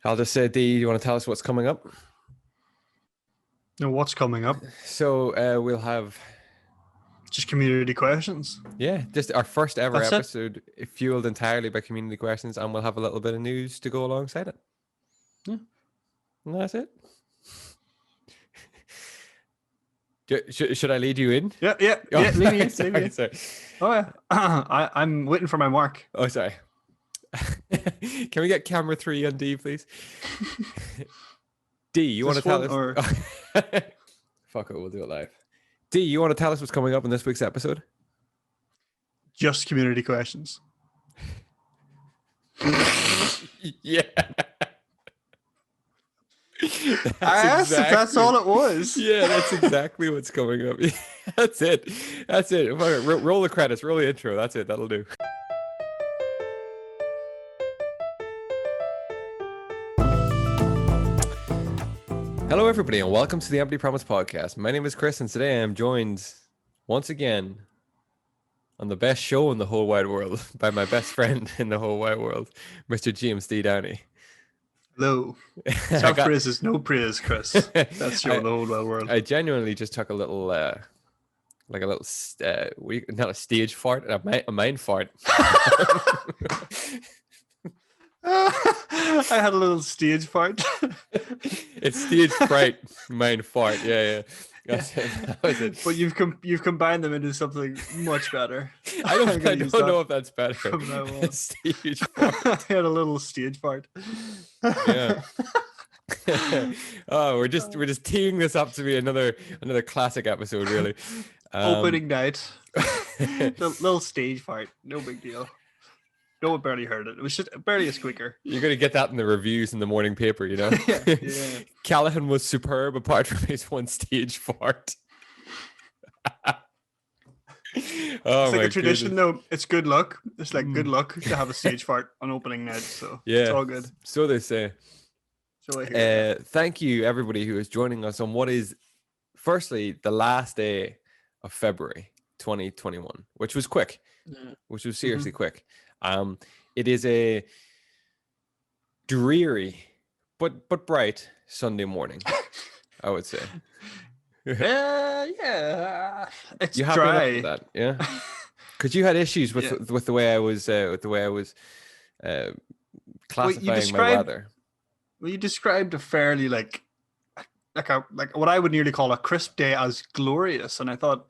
I'll just say, Dee, you want to tell us what's coming up? Now, what's coming up? So we'll have, Just community questions. just our first ever That's it. episode fueled entirely by community questions, and we'll have a little bit of news to go alongside it. Yeah. And that's it. Should I lead you in? Yeah. Oh, Leave me in. sorry, Leave me in. sorry. Oh yeah. I'm waiting for my mark. Oh, sorry. Can we get camera 3 on D, please? D, you want to tell us? Or... Fuck it, we'll do it live. D, you want to tell us what's coming up in this week's episode? Just community questions. Yeah. I asked if that's all it was. Yeah, that's exactly what's coming up. That's it. Roll the credits, roll the intro. That's it. That'll do. Hello, everybody, and welcome to the Empty Promise podcast. My name is Chris, and today I am joined once again on the best show in the whole wide world by my best friend in the whole wide world, Mr. James D. Downey. Hello. Self praise is no praise, Chris. That's show in the whole wide world. I genuinely just took a little, not a stage fart, a mind fart. I had a little stage fart. It's stage fright, mind fart. Yeah. That was it. But you've combined them into something much better. I don't know if that's better. Stage fart. I had a little stage fart. Yeah. Oh, we're just teeing this up to be another classic episode, really. Opening night. The little stage fart. No big deal. No one barely heard it. It was just barely a squeaker. You're going to get that in the reviews in the morning paper, you know? Yeah. Callahan was superb apart from his one stage fart. It's like a tradition, though. It's good luck. It's like good luck to have a stage fart on opening night. So yeah, it's all good. So they say. So I hear thank you, everybody who is joining us on what is, firstly, the last day of February 2021, which was quick, which was seriously quick. It is a dreary but bright Sunday morning, I would say. Yeah. It's you dry. With that, yeah. Because you had issues with the way I was classifying my weather. Well, you described a fairly like what I would nearly call a crisp day as glorious, and I thought,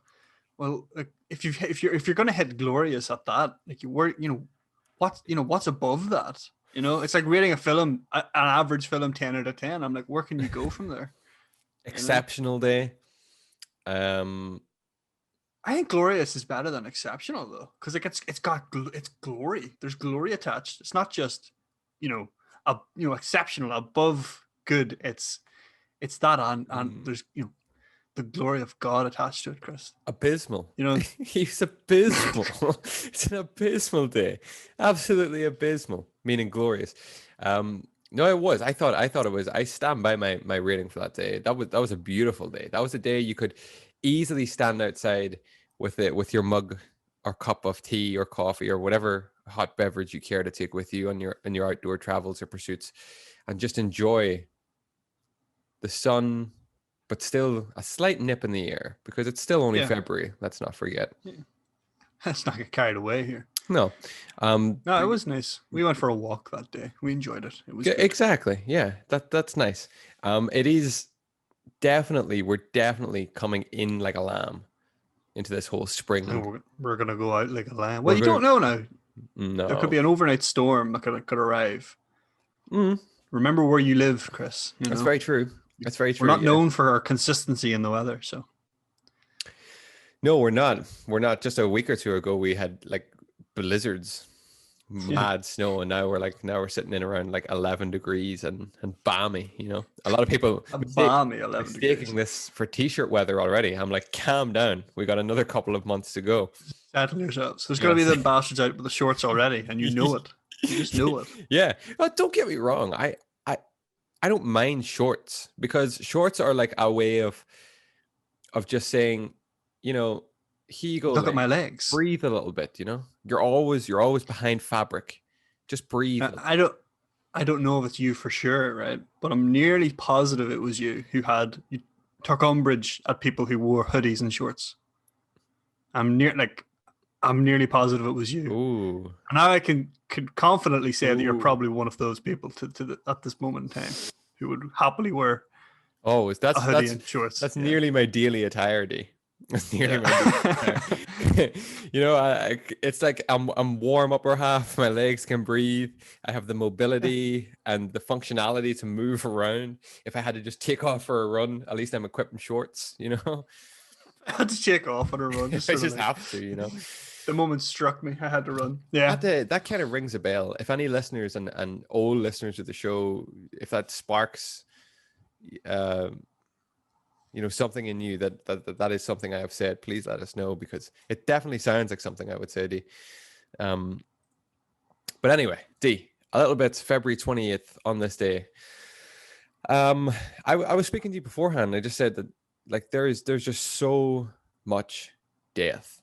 well, like, if you're gonna hit glorious at that, like what's above that? You know, it's like rating a film, an average film, 10 out of 10. I'm like, where can you go from there? Exceptional day. I think glorious is better than exceptional, though, because it's glory. There's glory attached. It's not just exceptional, above good. It's that and there's the glory of God attached to it, Chris. Abysmal. He's abysmal. It's an abysmal day. Absolutely abysmal, meaning glorious. No, it was. I thought it was. I stand by my rating for that day. That was a beautiful day. That was a day you could easily stand outside with your mug or cup of tea or coffee or whatever hot beverage you care to take with you on your outdoor travels or pursuits, and just enjoy the sun, but still a slight nip in the air because it's still only February. Let's not forget. Yeah. Let's not get carried away here. No. No, it was nice. We went for a walk that day. We enjoyed it. It was good. Exactly. Yeah, that's nice. It is we're definitely coming in like a lamb into this whole spring. And we're gonna go out like a lamb. Well, you don't know now. No. There could be an overnight storm that could arrive. Remember where you live, Chris. That's very true. That's very true. We're not known for our consistency in the weather, so. No, we're not. We're not. Just a week or two ago, we had like blizzards, mad snow, and now we're sitting in around like 11 degrees and balmy. A lot of people mistaking this for t-shirt weather already. I'm like, calm down. We got another couple of months to go. Settle yourselves. There's going to be the bastards out with the shorts already, and you know it. You just know it. Yeah. But don't get me wrong. I don't mind shorts because shorts are like a way of just saying, here you go. Look at my legs. Breathe a little bit, You're always behind fabric. Just breathe. I don't know if it's you for sure, right? But I'm nearly positive it was you took umbrage at people who wore hoodies and shorts. I'm nearly positive it was you. Ooh. And now I can confidently say that you're Ooh. probably one of those people at this moment in time who would happily wear Oh, is a hoodie and shorts. that's Yeah. nearly my daily attire, D. That's nearly my daily Yeah. attire. You know, it's like I'm warm upper half. My legs can breathe. I have the mobility and the functionality to move around. If I had to just take off for a run, at least I'm equipped in shorts. You know, I had to shake off on a run. Just I sort of just like have to. You know, the moment struck me. I had to run. Yeah. that kind of rings a bell. If any listeners and old listeners of the show, if that sparks, uh, you know, something in you that is something I have said, please let us know, because it definitely sounds like something I would say, D. Um, but anyway, D, a little bit February 20th on this day. I was speaking to you beforehand. I just said that like there's just so much death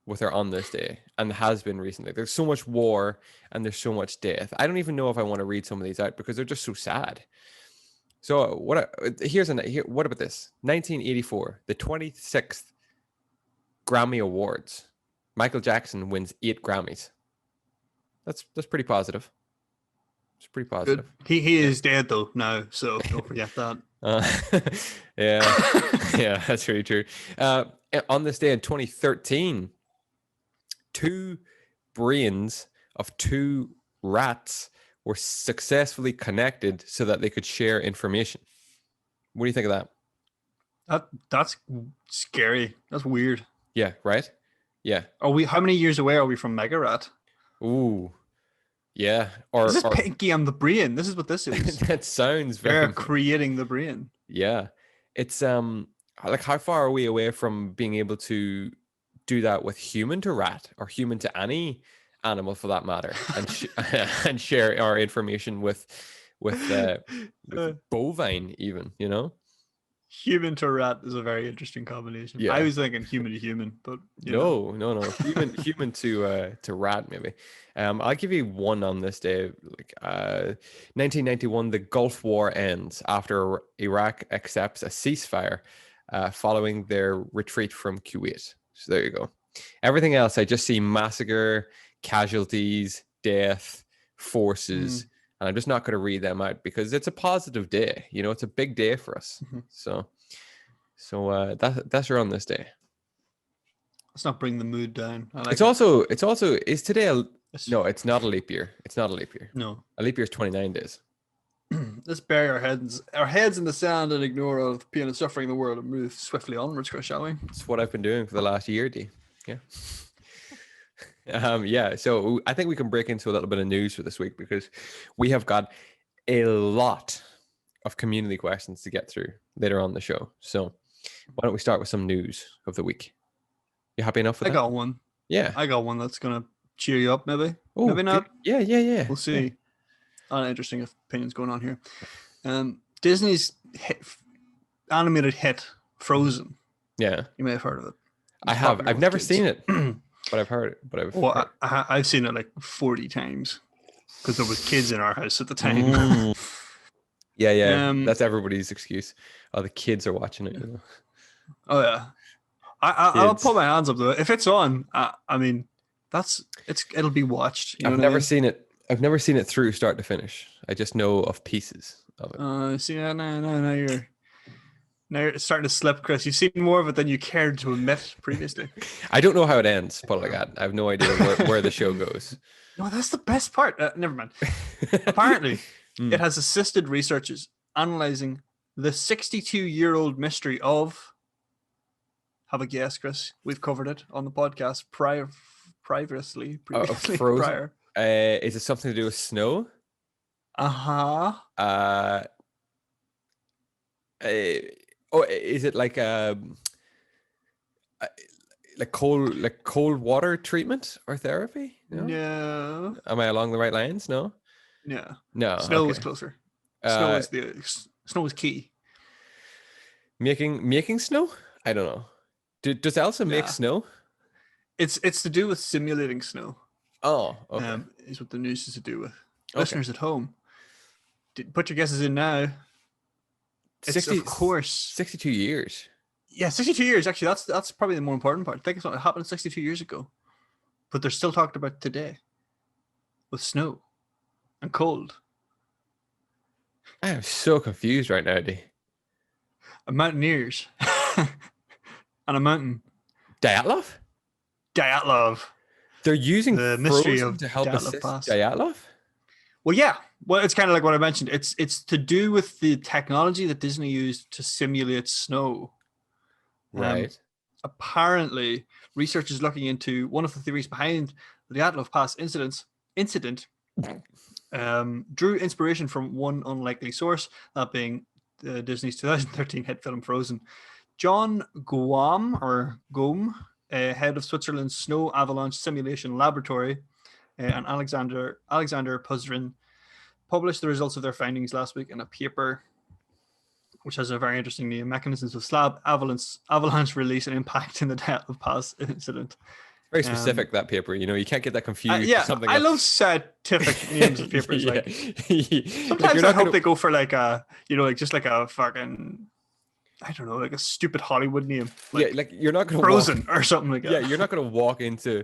with her on this day, and has been recently. There's so much war and there's so much death. I don't even know if I want to read some of these out because they're just so sad. So what about this? 1984, the 26th Grammy Awards. Michael Jackson wins 8 Grammys. That's pretty positive. It's pretty positive. Good. He is dead though now, so don't forget that. Yeah, yeah, that's really true. On this day in 2013, 2 brains of 2 rats were successfully connected so that they could share information. What do you think of that? That's scary. That's weird. Yeah, right? Yeah. How many years away are we from Mega Rat? Ooh. Yeah. Or This is Pinky and the Brain. This is what this is. that sounds very They're creating the brain. Yeah. It's like how far are we away from being able to do that with human to rat or human to any animal for that matter, and and share our information with bovine even, you know? Human to rat is a very interesting combination. Yeah. I was thinking human to human, but No. Human to rat maybe. I'll give you one on this day. Like 1991, the Gulf War ends after Iraq accepts a ceasefire following their retreat from Kuwait. So there you go. Everything else, I just see massacre, casualties, death, forces. And I'm just not going to read them out because it's a positive day. You know, it's a big day for us. Mm-hmm. So that's her on this day. Let's not bring the mood down. It's also is today no, it's not a leap year. It's not a leap year. No. A leap year is 29 days. Let's bury our heads in the sand and ignore all the pain and suffering in the world and move swiftly onwards, Chris, shall we? It's what I've been doing for the last year, D. Yeah. Yeah, so I think we can break into a little bit of news for this week because we have got a lot of community questions to get through later on the show. So why don't we start with some news of the week? You happy enough with that? I got one. Yeah. I got one that's going to cheer you up, maybe. Oh, maybe not. Good. Yeah. We'll see. Interesting opinions going on here. Disney's animated hit, Frozen. Yeah. You may have heard of it. I have. I've never seen it. But I've heard it. I've seen it like 40 times because there was kids in our house at the time. Yeah. That's everybody's excuse. Oh, the kids are watching it. You know? Oh yeah. I'll put my hands up though. If it's on, I mean, it'll be watched. I've never seen it. I've never seen it through start to finish. I just know of pieces of it. See, now you're starting to slip, Chris. You've seen more of it than you cared to admit previously. I don't know how it ends, put it like that. I have no idea where the show goes. No, that's the best part. Never mind. Apparently, it has assisted researchers analyzing the 62-year-old mystery of... Have a guess, Chris. We've covered it on the podcast previously. Prior. Is it something to do with snow? Is it like cold water treatment or therapy? No. Am I along the right lines? No. No. Snow is closer. Snow is key. Making snow? I don't know. Does Elsa make snow? It's to do with simulating snow. Oh, okay. Is what the news is to do with. Listeners at home, Put your guesses in now. It's 60, of course 62 years. Yeah, 62 years. Actually, that's probably the more important part. Think it's what happened 62 years ago, but they're still talking about today with snow and cold I am so confused right now, D. and mountaineers and a mountain. Dyatlov? Dyatlov, They're using the mystery Frozen of to help Dyatlov assist Pass. Dyatlov? Well, yeah. Well, it's kind of like what I mentioned. It's to do with the technology that Disney used to simulate snow. Right. Apparently, researchers looking into one of the theories behind the Dyatlov Pass incident drew inspiration from one unlikely source, that being Disney's 2013 hit film Frozen. John Gome, head of Switzerland's Snow Avalanche Simulation Laboratory, and Alexander Puzrin published the results of their findings last week in a paper, which has a very interesting name: Mechanisms of Slab Avalanche Release and Impact in the Dyatlov Pass Incident. Very specific, that paper. You can't get that confused Yeah, with something I else. love scientific names of papers. Yeah. Like sometimes Like, I hope they go for like a, like just like a fucking, I don't know, like a stupid Hollywood name. Like, like you're not going to Frozen or something like that. Yeah, you're not going to walk into,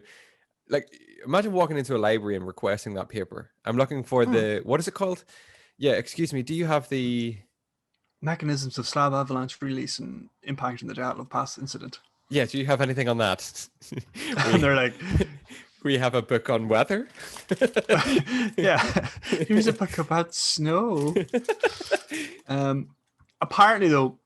like, imagine walking into a library and requesting that paper. I'm looking for what is it called? Yeah, excuse me. Do you have the Mechanisms of Slab Avalanche Release and Impact in the Dyatlov Pass Incident? Yeah, do you have anything on that? And they're like, we have a book on weather. yeah, here's a book about snow. Apparently, though,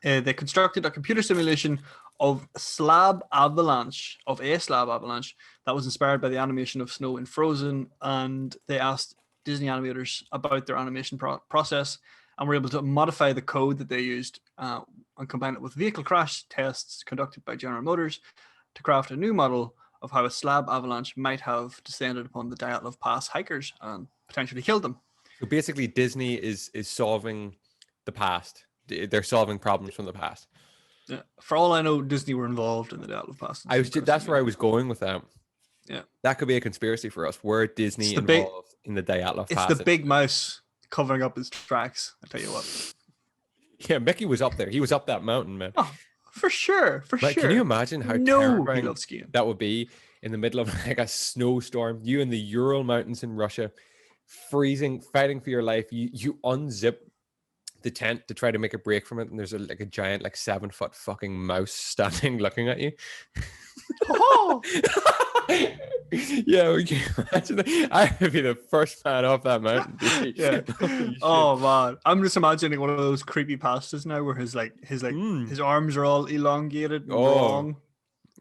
they constructed a computer simulation of a slab avalanche that was inspired by the animation of snow in Frozen, and they asked Disney animators about their animation process, and were able to modify the code that they used and combine it with vehicle crash tests conducted by General Motors to craft a new model of how a slab avalanche might have descended upon the Dyatlov Pass hikers and potentially killed them. So basically, Disney is solving the past. They're solving problems from the past. Yeah. For all I know, Disney were involved in the Dyatlov Pass. That's where I was going with that. Yeah, that could be a conspiracy for us. Were Disney involved in the Dyatlov Pass? It's the big mouse covering up his tracks. I tell you what. Yeah, Mickey was up there. He was up that mountain, man. Oh, for sure, sure. Can you imagine how terrifying that would be in the middle of like a snowstorm? You in the Ural Mountains in Russia, freezing, fighting for your life. You unzip the tent to try to make a break from it, and there's a giant 7-foot fucking mouse standing looking at you. Oh. Yeah, can you imagine that? I would be the first man off that mountain. Yeah. Oh man, I'm just imagining one of those creepy pastas now, where his arms are all elongated and wrong.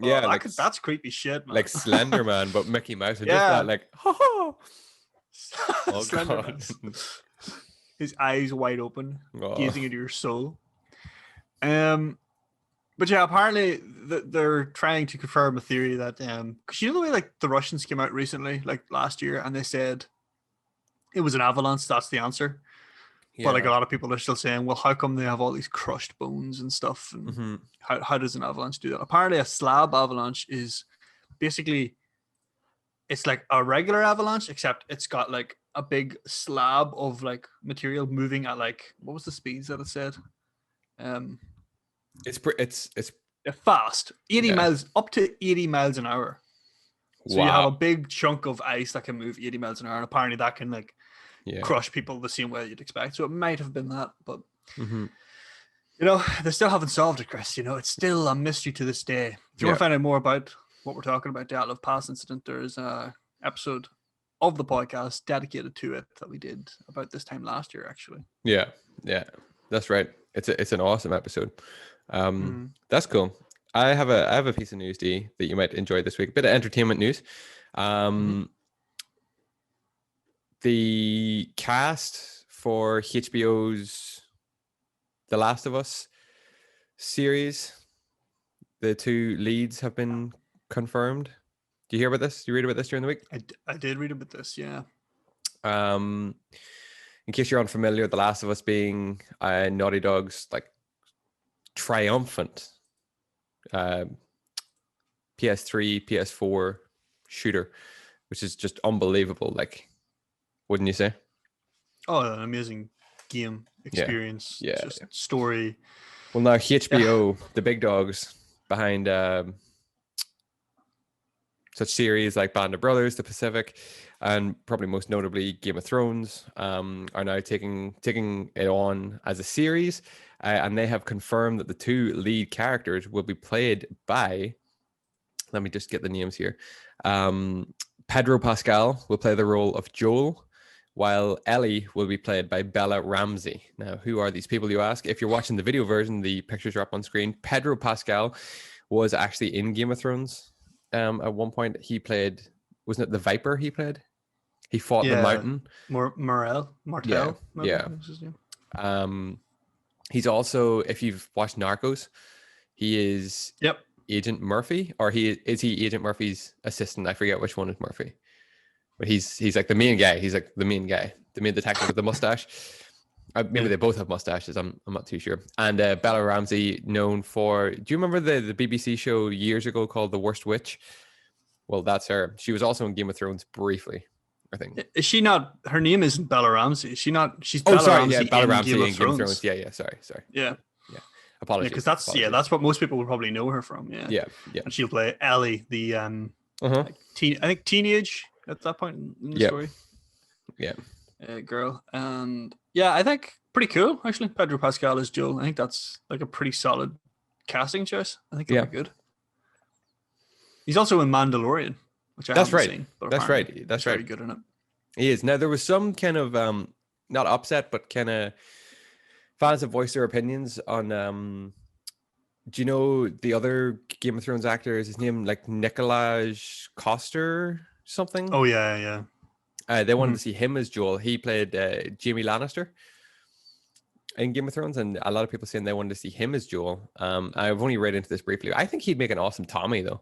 Yeah, that's creepy shit, man. Like Slender Man, but Mickey Mouse. And yeah, just that, oh Slender God. Man. His eyes wide open, gazing into your soul. But yeah, apparently they're trying to confirm a theory that because you know the way the Russians came out recently, last year, and they said it was an avalanche. That's the answer. Yeah. But a lot of people are still saying, well, how come they have all these crushed bones and stuff? And how does an avalanche do that? Apparently, a slab avalanche is basically, it's like a regular avalanche, except it's got a big slab of material moving at what was the speeds that it said? It's fast, 80 miles, up to 80 miles an hour. So you have a big chunk of ice that can move 80 miles an hour, and apparently that can crush people the same way you'd expect. So it might have been that, but they still haven't solved it, Chris. It's still a mystery to this day. If you want to find out more about what we're talking about, the Dyatlov Pass incident, there's a episode of the podcast dedicated to it that we did about this time last year, actually. Yeah, that's right. It's an awesome episode. That's cool. I have a piece of news, D, that you might enjoy this week. A bit of entertainment news. The cast for HBO's The Last of Us series, the 2 leads have been confirmed. Do you hear about this? Did you read about this during the week? I did read about this, yeah. In case you're unfamiliar, The Last of Us being Naughty Dog's triumphant PS3, PS4 shooter, which is just unbelievable. Wouldn't you say? Oh, an amazing game Yeah, experience. yeah. Just story. Well, now Yeah. HBO, the big dogs behind such series like Band of Brothers, The Pacific, and probably most notably Game of Thrones, are now taking it on as a series, and they have confirmed that the two lead characters will be played by. Let me just get the names here. Pedro Pascal will play the role of Joel, while Ellie will be played by Bella Ramsey. Now, who are these people, you ask? If you're watching the video version, the pictures are up on screen. Pedro Pascal was actually in Game of Thrones. At one point, he played, wasn't it the Viper he played? He fought the Yeah. Mountain. Martel, Yeah, maybe yeah. was his name. He's also, if you've watched Narcos, he is Yep. Agent Murphy, or he Agent Murphy's assistant? I forget which one is Murphy, but he's like the main guy. He's like the main guy, the main detective with the mustache. Maybe they both have mustaches. I'm not too sure. And Bella Ramsey, known for, do you remember the BBC show years ago called The Worst Witch? Well, that's her. She was also in Game of Thrones briefly, I think. Is she not? Her name isn't Bella Ramsey. Is she not? She's Oh, Bella sorry, Ramsey yeah, Bella in Ramsey Game of in Game of Thrones. Thrones. Yeah, sorry. Yeah. Yeah. Yeah, because that's what most people would probably know her from. Yeah. Yeah. And she'll play Ellie, the like I think teenage at that point in the story. Yeah. Girl, and yeah, I think pretty cool actually. Pedro Pascal as Joel. I think that's like a pretty solid casting choice. I think that'll be good. He's also in Mandalorian, which I haven't seen. But That's right. He's very good in it. He is. Now there was some kind of not upset, but kind of fans have voiced their opinions on do you know the other Game of Thrones actor? Is his name like Nicholas Coster something? Oh yeah. They wanted to see him as Joel. He played Jaime Lannister in Game of Thrones, and a lot of people saying they wanted to see him as Joel. I've only read into this briefly. I think he'd make an awesome Tommy, though.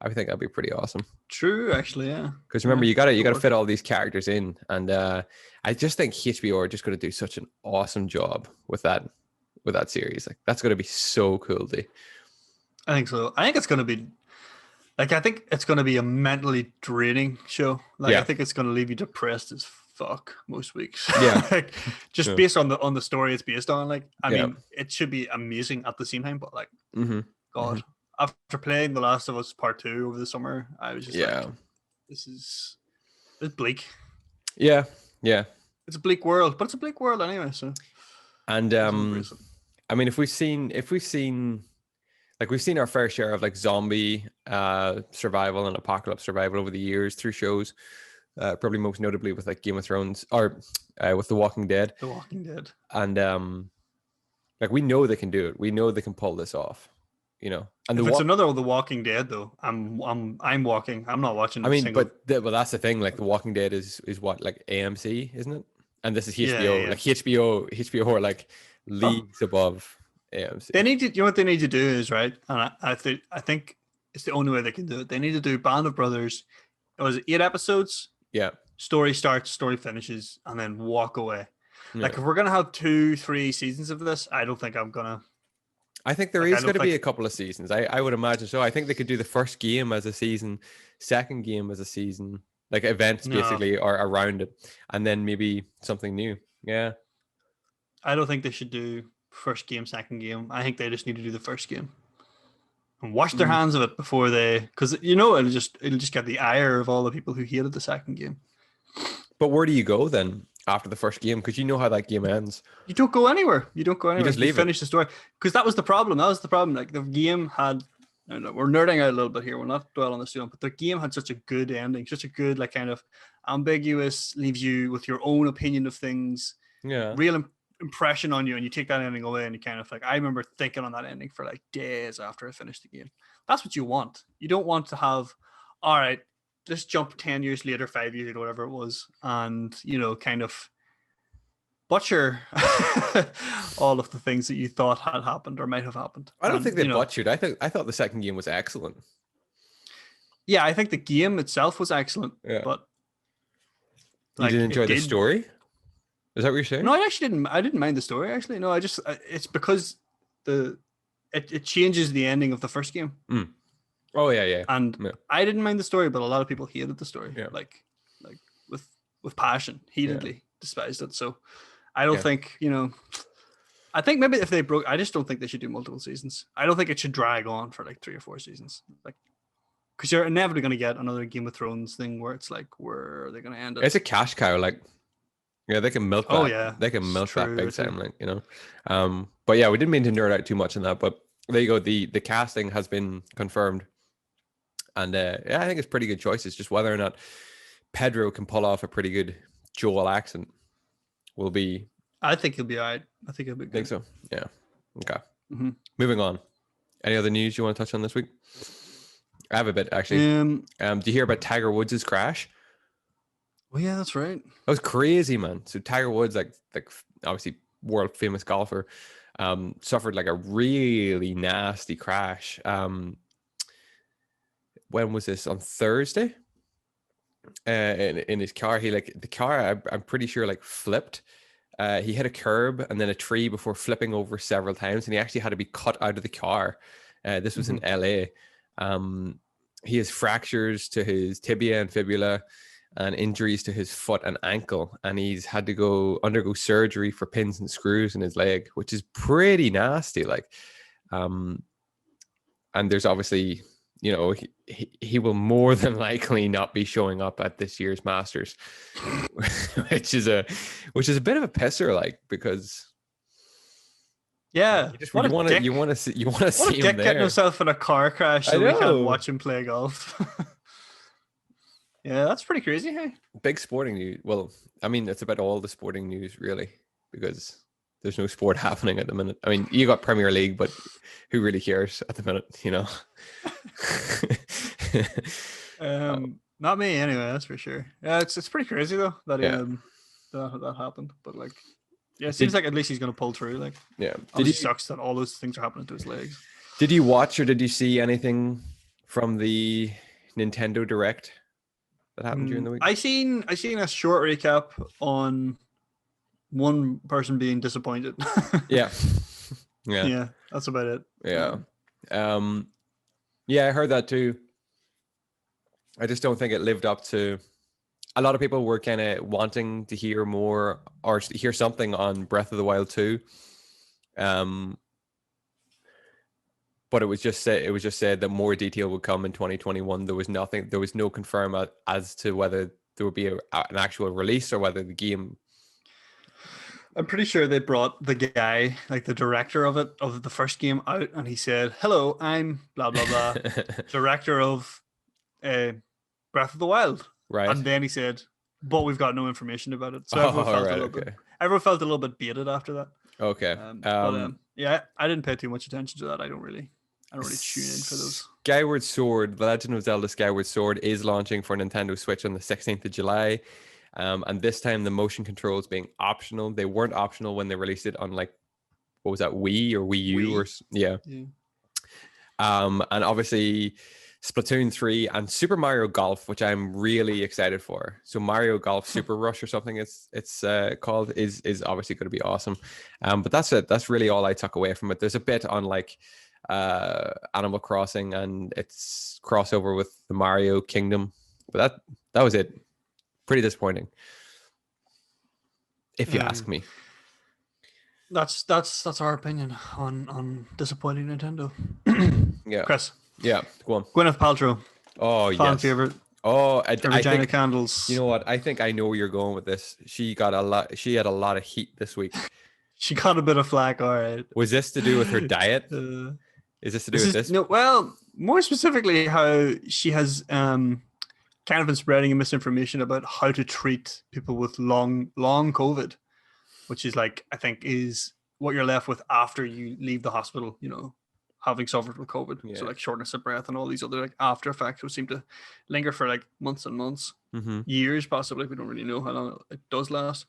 I think that'd be pretty awesome. True, actually, yeah. Because remember, you gotta fit all these characters in, and I just think HBO are just gonna do such an awesome job with that series. Like that's gonna be so cool, dude. I think so. I think it's gonna be like, I think it's going to be a mentally draining show. Like, I think it's going to leave you depressed as fuck most weeks. Yeah. Like, just based on the story it's based on. Like, I mean, it should be amazing at the same time, but like, God, after playing The Last of Us Part 2 over the summer, I was just like, it's bleak. Yeah. It's a bleak world, but it's a bleak world anyway. So, and I mean, if we've seen. Like we've seen our fair share of like zombie survival and apocalypse survival over the years through shows, probably most notably with like Game of Thrones or with The Walking Dead. The Walking Dead. And like we know they can do it. We know they can pull this off. You know. And if it's another The Walking Dead though, I'm walking. I'm not watching. I mean, but that's the thing. Like The Walking Dead is what, like AMC, isn't it? And this is HBO. Yeah. Like HBO are like leagues above AMC. They need to, you know what they need to do is, right, and I think it's the only way they can do it. They need to do Band of Brothers. It was 8 episodes. Yeah. Story starts, story finishes, and then walk away. Yeah. Like if we're gonna have 2-3 seasons of this, I don't think I'm gonna. I think there is going to be a couple of seasons. I would imagine so. I think they could do the first game as a season, second game as a season, like events basically are around it, and then maybe something new. Yeah. I don't think they should do first game, second game. I think they just need to do the first game and wash their hands of it before they, because it'll just get the ire of all the people who hated the second game. But where do you go then after the first game? Because you know how that game ends. You don't go anywhere. You just leave. Finish the story. Because that was the problem. Like the game had. We're nerding out a little bit here. We're not dwelling on this too long, but the game had such a good ending, such a good, like, kind of ambiguous, leaves you with your own opinion of things. Yeah. Real impression on you, and you take that ending away, and you kind of like, I remember thinking on that ending for like days after I finished the game. That's what you want. You don't want to have, all right, let's jump 10 years later, 5 years ago, whatever it was, and kind of butcher all of the things that you thought had happened or might have happened. I don't think they butchered. I thought the second game was excellent. Yeah, I think the game itself was excellent. Yeah. But you didn't enjoy the story? Is that what you're saying? No, I actually didn't. I didn't mind the story. Actually, no. It's because it changes the ending of the first game. Oh yeah. And I didn't mind the story, but a lot of people hated the story. Yeah. Like with passion, heatedly. despised it. So I don't Yeah. think, I think maybe if they broke, I just don't think they should do multiple seasons. I don't think it should drag on for like 3 or 4 seasons. Like, because you're inevitably going to get another Game of Thrones thing where it's like, where are they going to end it? It's a cash cow. Like, yeah, they can milk that. Oh, yeah. They can It's milk that true, big too. time, like, But yeah, we didn't mean to nerd out too much on that. But there you go. The casting has been confirmed, and yeah, I think it's pretty good choices. Just whether or not Pedro can pull off a pretty good Joel accent will be. I think he'll be all right. I think he'll be good. Think so? Yeah. Okay. Mm-hmm. Moving on. Any other news you want to touch on this week? I have a bit actually. Do you hear about Tiger Woods' crash? Well, yeah, that's right. That was crazy, man. So Tiger Woods, like obviously world famous golfer, suffered like a really nasty crash. When was this? On Thursday? In his car, the car, I'm pretty sure, like flipped. He hit a curb and then a tree before flipping over several times, and he actually had to be cut out of the car. This was in LA. He has fractures to his tibia and fibula and injuries to his foot and ankle, and he's had to undergo surgery for pins and screws in his leg, which is pretty nasty. Like, and there's obviously, he will more than likely not be showing up at this year's Masters, which is a bit of a pisser, like, because yeah, you want to see him dick there. getting himself in a car crash so we can watch him play golf. Yeah, that's pretty crazy. Hey, big sporting news. Well, I mean, it's about all the sporting news really, because there's no sport happening at the minute. I mean, you got Premier League, but who really cares at the minute, Not me anyway, that's for sure. Yeah, it's pretty crazy though that that happened. But like, yeah, it seems like at least he's gonna pull through. Like, yeah, it sucks that all those things are happening to his legs. Did you watch or did you see anything from the Nintendo Direct that happened during the week? I seen a short recap on one person being disappointed. Yeah, that's about it. Yeah, I heard that too. I just don't think it lived up to. A lot of people were kind of wanting to hear more or hear something on Breath of the Wild 2. But it was just said that more detail would come in 2021. There was nothing. There was no confirm as to whether there would be an actual release or whether the game. I'm pretty sure they brought the guy, like the director of the first game, out, and he said, "Hello, I'm blah blah blah, director of Breath of the Wild." Right. And then he said, "But we've got no information about it." So everyone felt a little bit baited after that. Okay. Yeah, I didn't pay too much attention to that. I don't really tune in for those. Skyward Sword, The Legend of Zelda Skyward Sword, is launching for Nintendo Switch on the 16th of July. And this time the motion controls being optional. They weren't optional when they released it on, like, what was that, Wii or Wii U? Or yeah. And obviously Splatoon 3 and Super Mario Golf, which I'm really excited for. So Mario Golf Super Rush or something it's called is obviously going to be awesome. But that's it. That's really all I took away from it. There's a bit on like Animal Crossing and its crossover with the Mario Kingdom. But that was it. Pretty disappointing, if you ask me. That's our opinion on disappointing Nintendo. Yeah, Chris. Yeah, go on. Gwyneth Paltrow. Oh, fan favorite. Oh, I think candles. You know what? I think I know where you're going with this. She had a lot of heat this week. She got a bit of flack. All right. Was this to do with her diet? Is this to do with this? No. Well, more specifically, how she has kind of been spreading misinformation about how to treat people with long COVID, which is like, I think is what you're left with after you leave the hospital, having suffered with COVID. Yeah. So like shortness of breath and all these other like after effects which seem to linger for like months and months, years possibly. We don't really know how long it does last.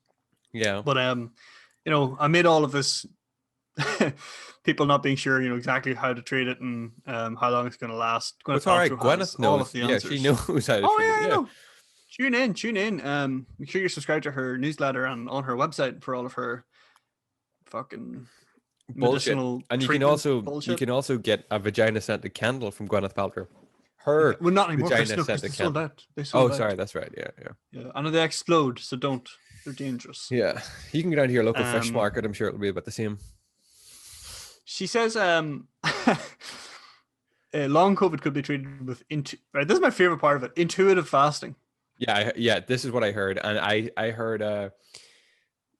Yeah. But amid all of this, people not being sure, exactly how to treat it and how long it's going to last. It's all right. Gwyneth knows. All of the answers. Yeah, she knows how to treat it. I know. Tune in. Make sure you're subscribed to her newsletter and on her website for all of her fucking bullshit. And you can also get a vagina scented candle from Gwyneth Paltrow. Her not anymore. Vagina scented candle. They sold out. Sorry, that's right. Yeah. I know they explode, so don't. They're dangerous. Yeah, you can go down to your local fish Um, market. I'm sure it'll be about the same. She says, long COVID could be treated with right. This is my favorite part of it: intuitive fasting. Yeah. This is what I heard, and I heard.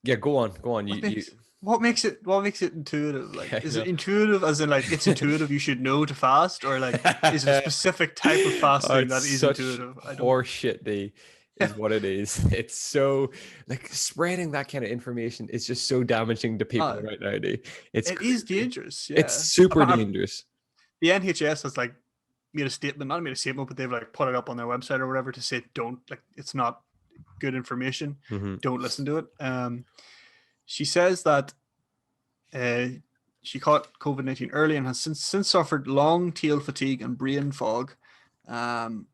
Yeah, go on. What You. makes what makes it intuitive? Like, Yeah, I is know. it intuitive as in like it's intuitive you should know to fast, or like is it a specific type of Oh, fasting it's that is such intuitive? I don't. horseshit, D, is what it is. It's so like spreading that kind of information is just so damaging to people Uh, right now, D. It's it is crazy. dangerous. It's Yeah, super dangerous. the NHS has like made a statement, not made a statement, but they've like put it up on their website or whatever to say don't like it's not good information. Hmm. Don't listen to it. She says that uh, she caught COVID-19 early and has since suffered long tail fatigue and brain fog. Um,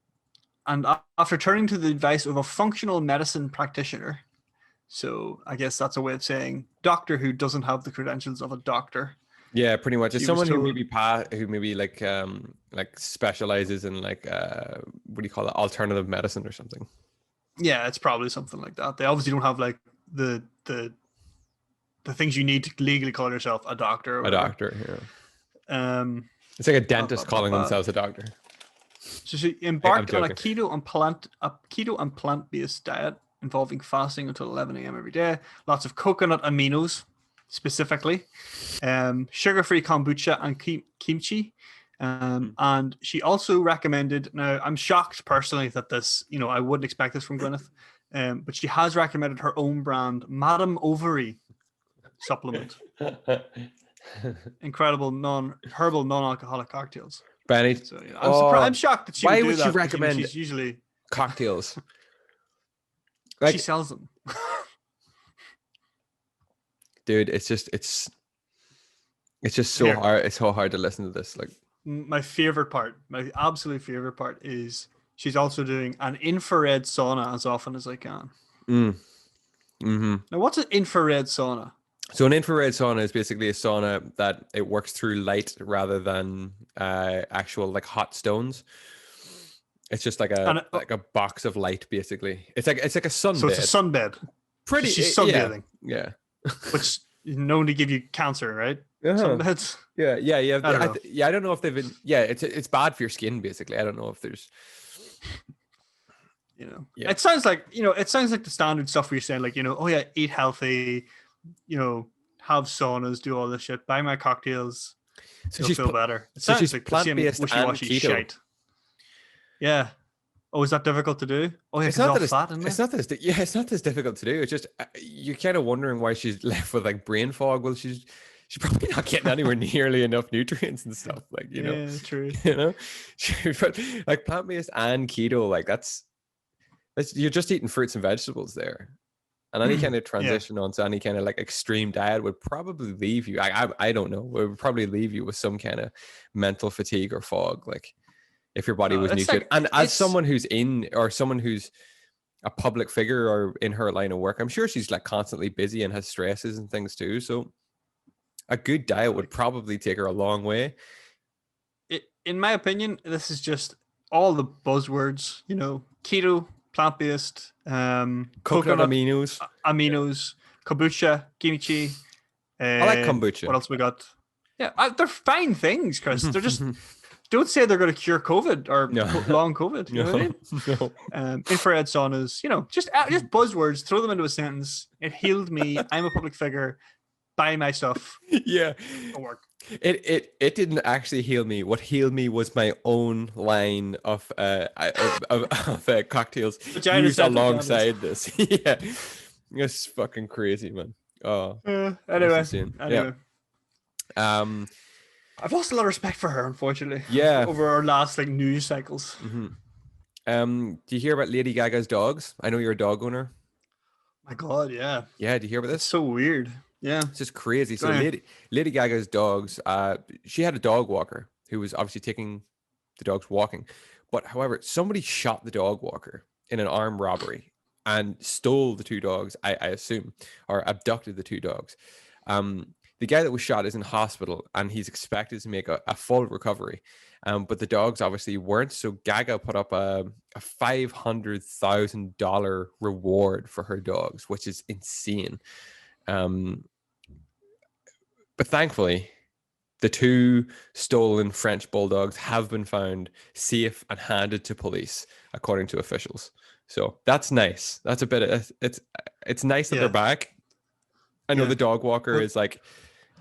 and after turning to the advice of a functional medicine practitioner, so I guess that's a way of saying doctor who doesn't have the credentials of a doctor. Yeah, pretty much. It's She was someone told, who maybe like specializes in like what do you call it, alternative medicine or something. yeah, it's probably something like that. They obviously don't have like the things you need to legally call yourself a doctor or A whatever. doctor, yeah. Um, It's like a dentist calling themselves a doctor. So she I'm embarked on a joking. keto and plant-based diet involving fasting until 11 a.m. every day. Lots of coconut aminos, specifically, sugar-free kombucha and kimchi. And she also recommended. Now, I'm shocked personally that this, I wouldn't expect this from Gwyneth, but she has recommended her own brand, Madam Ovary supplement. Incredible herbal non-alcoholic cocktails. Benny, So I'm surprised. I'm shocked that she why would do would that. she recommend she's usually cocktails? she Like, sells them. dude, it's just so Here. hard. It's so hard to listen to this. Like, My absolute favorite part is she's also doing an infrared sauna as often as I can. mm-hmm. Now, what's an infrared sauna? So an infrared sauna is basically a sauna that it works through light rather than actual like hot stones. It's just like a box of light, basically. It's like a sunbed. So it's a sunbed. Pretty. She's sunbathing. Yeah. Which is known to give you cancer, right? Uh-huh. Sunbeds. Yeah. I don't know if they've been. Yeah, it's bad for your skin, basically. I don't know if there's. Yeah. It sounds like the standard stuff where you're saying like oh yeah, eat healthy, have saunas, do all this shit, buy my cocktails, so you'll feel better. It sounds she's like plant-based and keto. Shite. Yeah. Oh, is that difficult to do? Oh yeah, it's not it's fat, isn't it? It's not this difficult to do. It's just you're kind of wondering why she's left with like brain fog. Well, she's probably not getting anywhere nearly enough nutrients and stuff. Like Yeah, true. Like plant-based and keto, like that's you're just eating fruits and vegetables there. And any kind of transition onto any kind of like extreme diet would probably leave you. I don't know. It would probably leave you with some kind of mental fatigue or fog. Like if your body was new to it. And as someone who's a public figure or in her line of work, I'm sure she's like constantly busy and has stresses and things too. So a good diet would probably take her a long way. In my opinion, this is just all the buzzwords, keto, plant-based, coconut aminos, kombucha, kimchi. I like kombucha. What else we got? Yeah, they're fine things, Chris. They're just don't say they're going to cure COVID or long COVID. You know what I mean? Infrared saunas. Just buzzwords. Throw them into a sentence. It healed me. I'm a public figure. Buy my stuff. Yeah, it'll work. It didn't actually heal me. What healed me was my own line of cocktails used alongside this. Yeah, it's fucking crazy, man. Oh, anyway. Yeah. I've lost a lot of respect for her, unfortunately. Yeah. Over our last news cycles. Mm-hmm. Do you hear about Lady Gaga's dogs? I know you're a dog owner. My God, yeah. Yeah. Do you hear about this? It's so weird. Yeah. It's just crazy. So Lady Gaga's dogs, she had a dog walker who was obviously taking the dogs walking. But however, somebody shot the dog walker in an armed robbery and stole the two dogs, I assume, or abducted the two dogs. the guy that was shot is in hospital and he's expected to make a full recovery. But the dogs obviously weren't. So Gaga put up a $500,000 reward for her dogs, which is insane. But thankfully, the 2 stolen French bulldogs have been found safe and handed to police, according to officials. So that's nice. That's a bit of, it's nice that they're back. I know the dog walker is like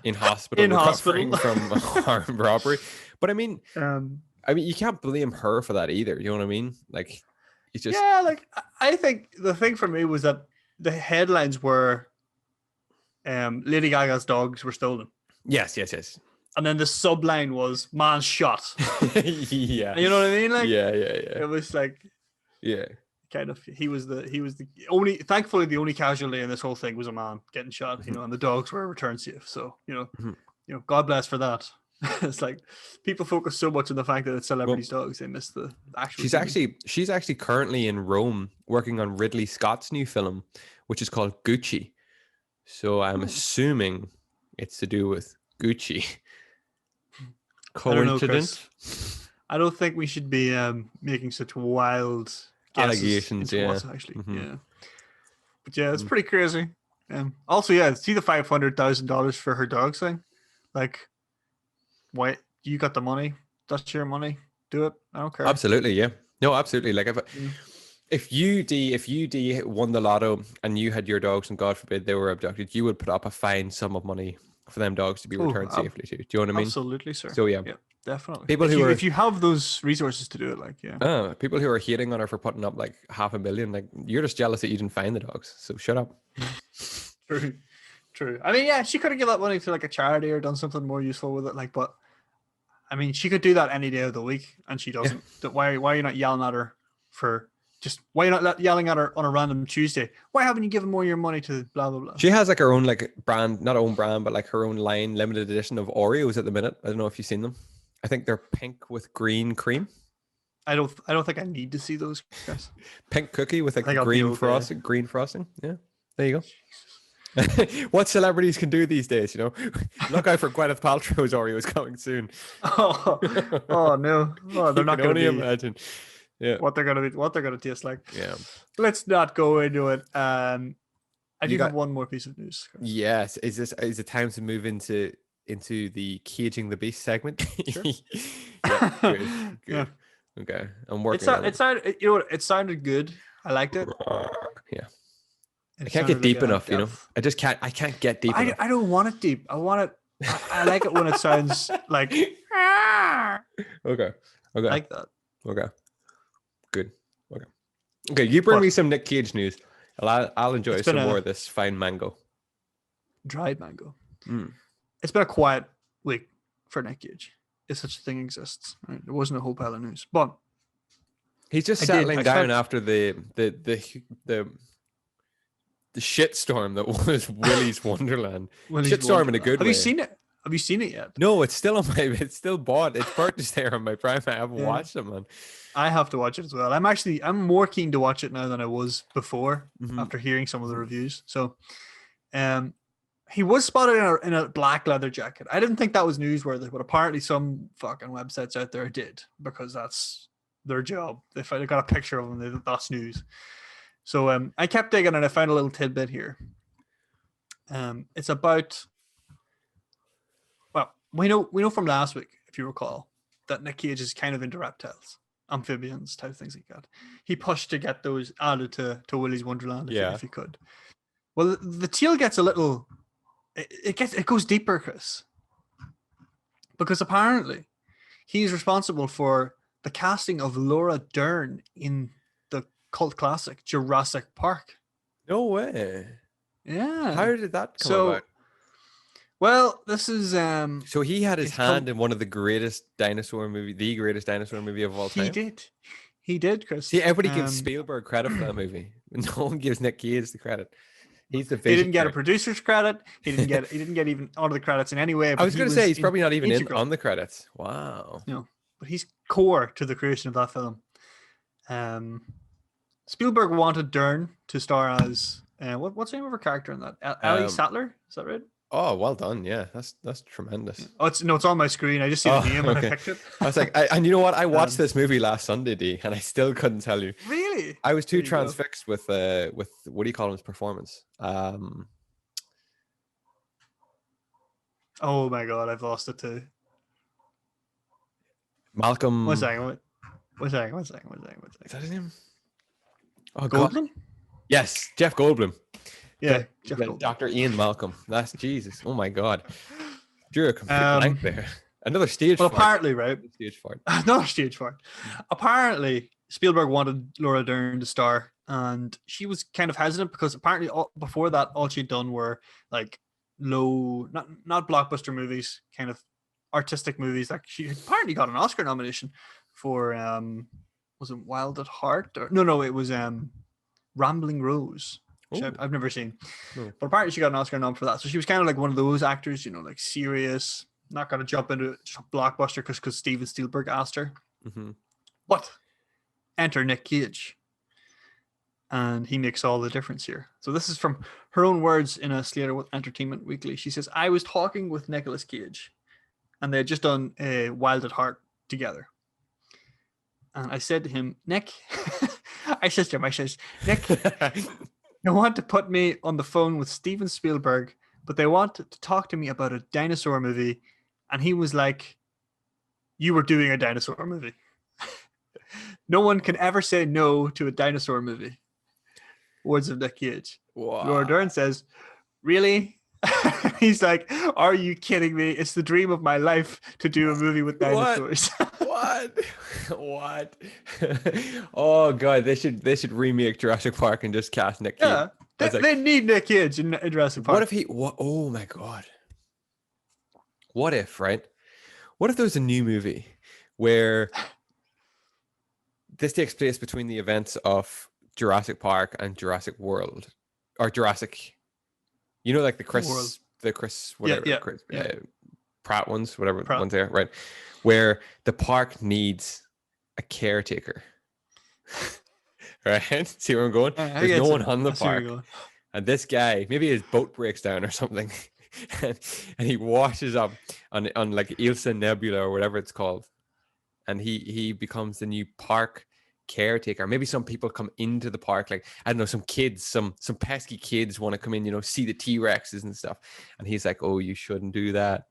in hospital recovering from armed robbery, but I mean, you can't blame her for that either. You know what I mean? Like, it's just like I think the thing for me was that the headlines were, Lady Gaga's dogs were stolen. Yes. And then the subline was "man shot." Yeah, you know what I mean? Like, yeah. It was like, kind of. He was the only. Thankfully, the only casualty in this whole thing was a man getting shot. You know, and the dogs were returned safe. So God bless for that. It's like people focus so much on the fact that it's celebrities' dogs, they miss the actual. She's actually currently in Rome working on Ridley Scott's new film, which is called Gucci. So I'm assuming it's to do with Gucci. Coincidence? I don't think we should be making such wild allegations. Actually, but it's pretty crazy. Also, see the $500,000 for her dog thing. Like, why you got the money? That's your money. Do it. I don't care. Absolutely, yeah. No, absolutely. Like if you won the lotto and you had your dogs and God forbid they were abducted, you would put up a fine sum of money for them dogs to be returned safely to. Do you know what I mean? Absolutely, sir. So yeah, definitely. If you have those resources to do it, like people who are hating on her for putting up like $500,000, like you're just jealous that you didn't find the dogs. So shut up. True. I mean, she could have given that money to like a charity or done something more useful with it. Like, but I mean, she could do that any day of the week, and she doesn't. Why are you not yelling at her for? Why are you not yelling at her on a random Tuesday? Why haven't you given more of your money to blah, blah, blah? She has like her own like brand, not own brand, but like her own line, limited edition of Oreos at the minute. I don't know if you've seen them. I think they're pink with green cream. I don't think I need to see those guys. Pink cookie with like green frosting. Yeah, there you go. What celebrities can do these days, you know? Look out for Gwyneth Paltrow's Oreos coming soon. Oh no. Oh, they're not going to imagine. Yeah, what they're gonna taste like. Yeah, let's not go into it. I do have one more piece of news. Yes, is it time to move into the caging the beast segment? Sure. Good. Yeah. Okay, I'm working. It sounded good. I liked it. Yeah, I can't get deep enough. You know, I can't get deep enough. I don't want it deep. I want it. I like it when it sounds like. Okay. I like that. Okay. Good. Okay. You bring me some Nick Cage news. I'll enjoy some more of this fine mango. Dried mango. It's been a quiet week for Nick Cage, if such a thing exists. Right? There wasn't a whole pile of news, but he's just settling down after the shitstorm that was Willy's Wonderland. Shitstorm in a good way. Have you seen it? Have you seen it yet? No, it's still it's still bought. It's purchased there on my Prime. I haven't watched it, man. I have to watch it as well. I'm more keen to watch it now than I was before after hearing some of the reviews. So, he was spotted in a black leather jacket. I didn't think that was newsworthy, but apparently some fucking websites out there did, because that's their job. They got a picture of him. That's news. So I kept digging and I found a little tidbit here. It's about. Well, we know from last week, if you recall, that Nick Cage is kind of into reptiles, amphibians, type things like that. He pushed to get those added to Willy's Wonderland if he could. Well, the tale gets a little. It goes deeper, Chris, because apparently he's responsible for the casting of Laura Dern in the cult classic Jurassic Park. No way. Yeah. How did that come about? Well, this is so he had his hand in one of the greatest dinosaur movie of all time. He did, Chris. See, everybody gives Spielberg credit for that movie. No one gives Nick Cage the credit. He's the visionary. He didn't get a producer's credit. He didn't get even all of the credits in any way. I was going to say he's probably not even on the credits. Wow. No, but he's core to the creation of that film. Spielberg wanted Dern to star as what's the name of her character in that? Ellie Sattler, is that right? Oh, well done. Yeah, that's tremendous. Oh, it's on my screen. I just see the Oh, name and I okay. picked it. I was like, and you know what? I watched Um, this movie last Sunday, D, and I still couldn't tell you. really? I was There too you go. transfixed with Woody Collins' performance. Oh my god, I've lost it too. One Malcolm. second. One second. One second. One second. One Is second. that his name? Oh God. Goldblum? Yes, Jeff Goldblum. Yeah, Jeff The Goldblum. Dr. Ian Malcolm. That's Jesus. Oh my God. Drew a complete Um, blank there. Another stage well, fart. apparently, right? Stage fart. Not a stage fart. Apparently, Spielberg wanted Laura Dern to star, and she was kind of hesitant because apparently before that, all she'd done were like low, not blockbuster movies, kind of artistic movies. Like she apparently got an Oscar nomination for was it Wild at Heart? Or no, it was Rambling Rose, which Ooh. I've never seen. No. But apparently she got an Oscar nom for that. So she was kind of like one of those actors, like serious, not going to jump into just a blockbuster because Steven Spielberg asked her. Mm-hmm. But enter Nick Cage. And he makes all the difference here. So this is from her own words in a Slater with Entertainment Weekly. She says, I was talking with Nicolas Cage and they had just done a Wild at Heart together. And I said to him, Nick, I said, Nick, they want to put me on the phone with Steven Spielberg, but they want to talk to me about a dinosaur movie. And he was like, you were doing a dinosaur movie. No one can ever say no to a dinosaur movie. Words of Nick Cage. Wow. Laura Dern says, really? He's like, are you kidding me? It's the dream of my life to do a movie with dinosaurs. What? Oh God, they should remake Jurassic Park and just cast Nick Cage. Yeah, they need Nick Cage in Jurassic Park. Oh my God. What if, right? What if there was a new movie where this takes place between the events of Jurassic Park and Jurassic World, or Jurassic, like the Chris, whatever, Chris, Pratt ones, whatever ones there, right? Where the park needs a caretaker, right? See where I'm going? There's no one on the park, and this guy, maybe his boat breaks down or something, and he washes up on like Ilsa Nebula or whatever it's called, and he becomes the new park caretaker. Maybe some people come into the park, like I don't know, some kids, some pesky kids want to come in, see the T-Rexes and stuff, and he's like, oh, you shouldn't do that.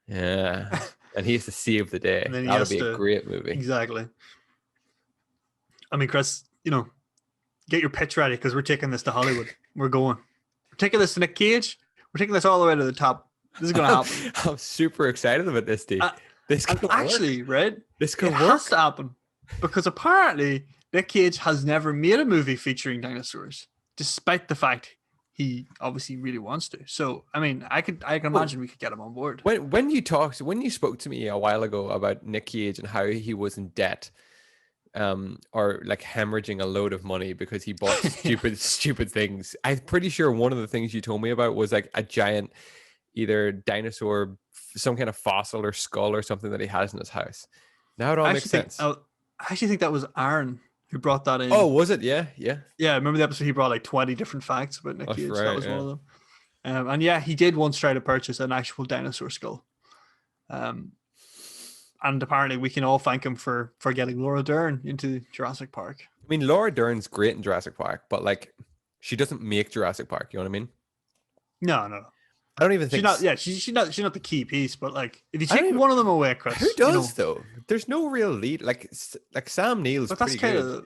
Yeah. And he has to save the day. That would be a great movie. Exactly. I mean, Chris, get your pitch ready because we're taking this to Hollywood. We're going. We're taking this to Nick Cage. We're taking this all the way to the top. This is going to happen. I'm super excited about this, Steve. This could actually, right? This could work. It has to happen because apparently Nick Cage has never made a movie featuring dinosaurs, despite the fact he obviously really wants to. So, I mean, I can imagine we could get him on board. When you spoke to me a while ago about Nick Cage and how he was in debt, or like hemorrhaging a load of money because he bought stupid things. I'm pretty sure one of the things you told me about was like a giant, either dinosaur, some kind of fossil or skull or something that he has in his house. Now it all makes sense. I actually think that was Aaron who brought that in. Oh, was it? Yeah. Yeah, I remember the episode he brought like 20 different facts about Nick Cage. Right, that was one of them. And yeah, he did once try to purchase an actual dinosaur skull. And apparently we can all thank him for getting Laura Dern into Jurassic Park. I mean, Laura Dern's great in Jurassic Park, but like she doesn't make Jurassic Park, you know what I mean? No. I don't even think she's not the key piece, but like if you take one of them away, Chris. Who does though? There's no real lead. Like Sam Neill's pretty good.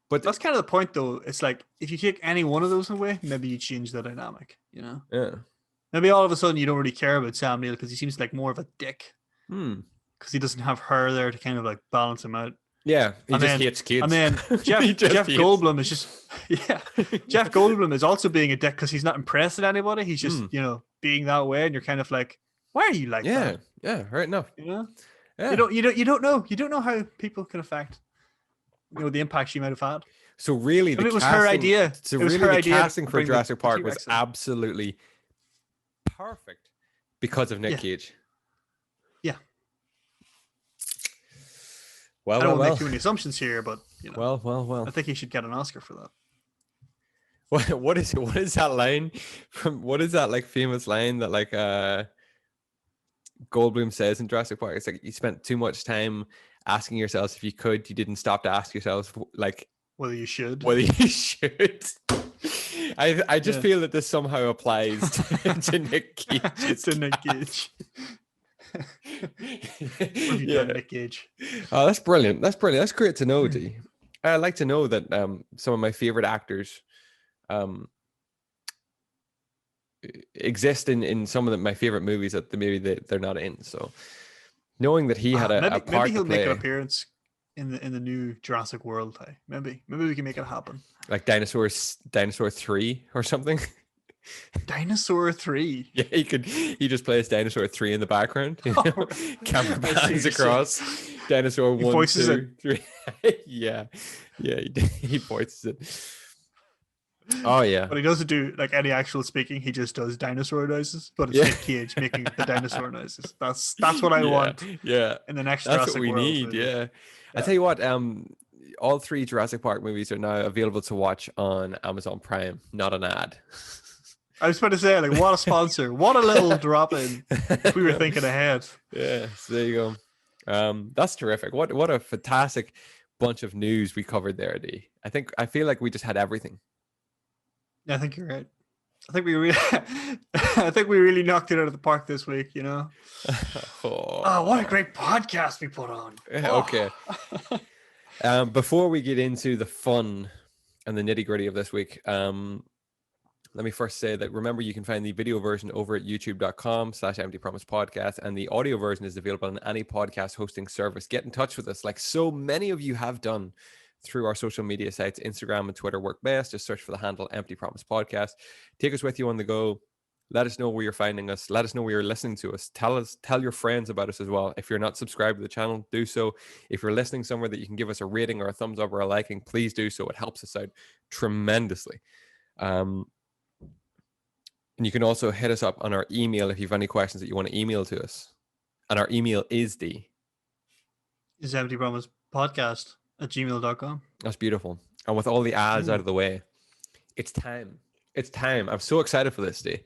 But that's kind of the point, though. It's like if you take any one of those away, maybe you change the dynamic. Yeah. Maybe all of a sudden you don't really care about Sam Neill because he seems like more of a dick. Because he doesn't have her there to kind of like balance him out. Yeah, he just hates kids. And then Jeff Goldblum is just Jeff Goldblum is also being a dick because he's not impressed at anybody. He's just being that way, and you're kind of like, why are you like that? Yeah, right enough. Yeah. You don't know how people can affect the impact she might have had. So really, it was her idea. So really, the casting for Jurassic Park was absolutely perfect because of Nick Cage. Yeah. Well, I don't want to make too many assumptions here, but well. I think he should get an Oscar for that. what is that line from? What is that like famous line that like Goldblum says in Jurassic Park? It's like you spent too much time asking yourselves if you could. You didn't stop to ask yourselves like whether you should. whether you should. I just Yeah. feel that this somehow applies to Nick Cage. To Nick Cage. What have you done, Nick Cage? Oh, that's brilliant. That's brilliant. That's great to know, D. I'd like to know that some of my favorite actors exist in some of my favorite movies that maybe they're not in. So knowing that he had a part maybe he'll to play, make an appearance in the new Jurassic World. Maybe we can make it happen. like Dinosaur 3 or something. Dinosaur 3. Yeah, he just plays Dinosaur 3 in the background. You know? Camera pans across Dinosaur 1, voices 2, 3. Yeah, he voices it. Oh yeah, But he doesn't do like any actual speaking. He just does dinosaur noises. But it's Nick Cage making the dinosaur noises. That's what I want. Yeah, In the next that's Jurassic what we World need. movie. Yeah, I tell you what. All 3 Jurassic Park movies are now available to watch on Amazon Prime. Not an ad. I was about to say, like, what a sponsor! What a little drop in. If we were thinking ahead. Yeah, so there you go. That's terrific. What a fantastic bunch of news we covered there, D. I feel like we just had everything. Yeah, I think you're right. I think we really knocked it out of the park this week. You know. Oh, what a great podcast we put on. Okay. Before we get into the fun and the nitty gritty of this week, let me first say that remember you can find the video version over at youtube.com/Empty Promise Podcast, and the audio version is available on any podcast hosting service. Get in touch with us like so many of you have done through our social media sites. Instagram and Twitter work best. Just search for the handle Empty Promise Podcast. Take us with you on the go. Let us know where you're finding us. Let us know where you're listening to us. Tell your friends about us as well. If you're not subscribed to the channel, do so. If you're listening somewhere that you can give us a rating or a thumbs up or a liking, please do so. It helps us out tremendously. And you can also hit us up on our email if you have any questions that you want to email to us. And our email is Empty Promise Podcast at gmail.com. That's beautiful. And with all the ads out of the way, it's time. It's time. I'm so excited for this day.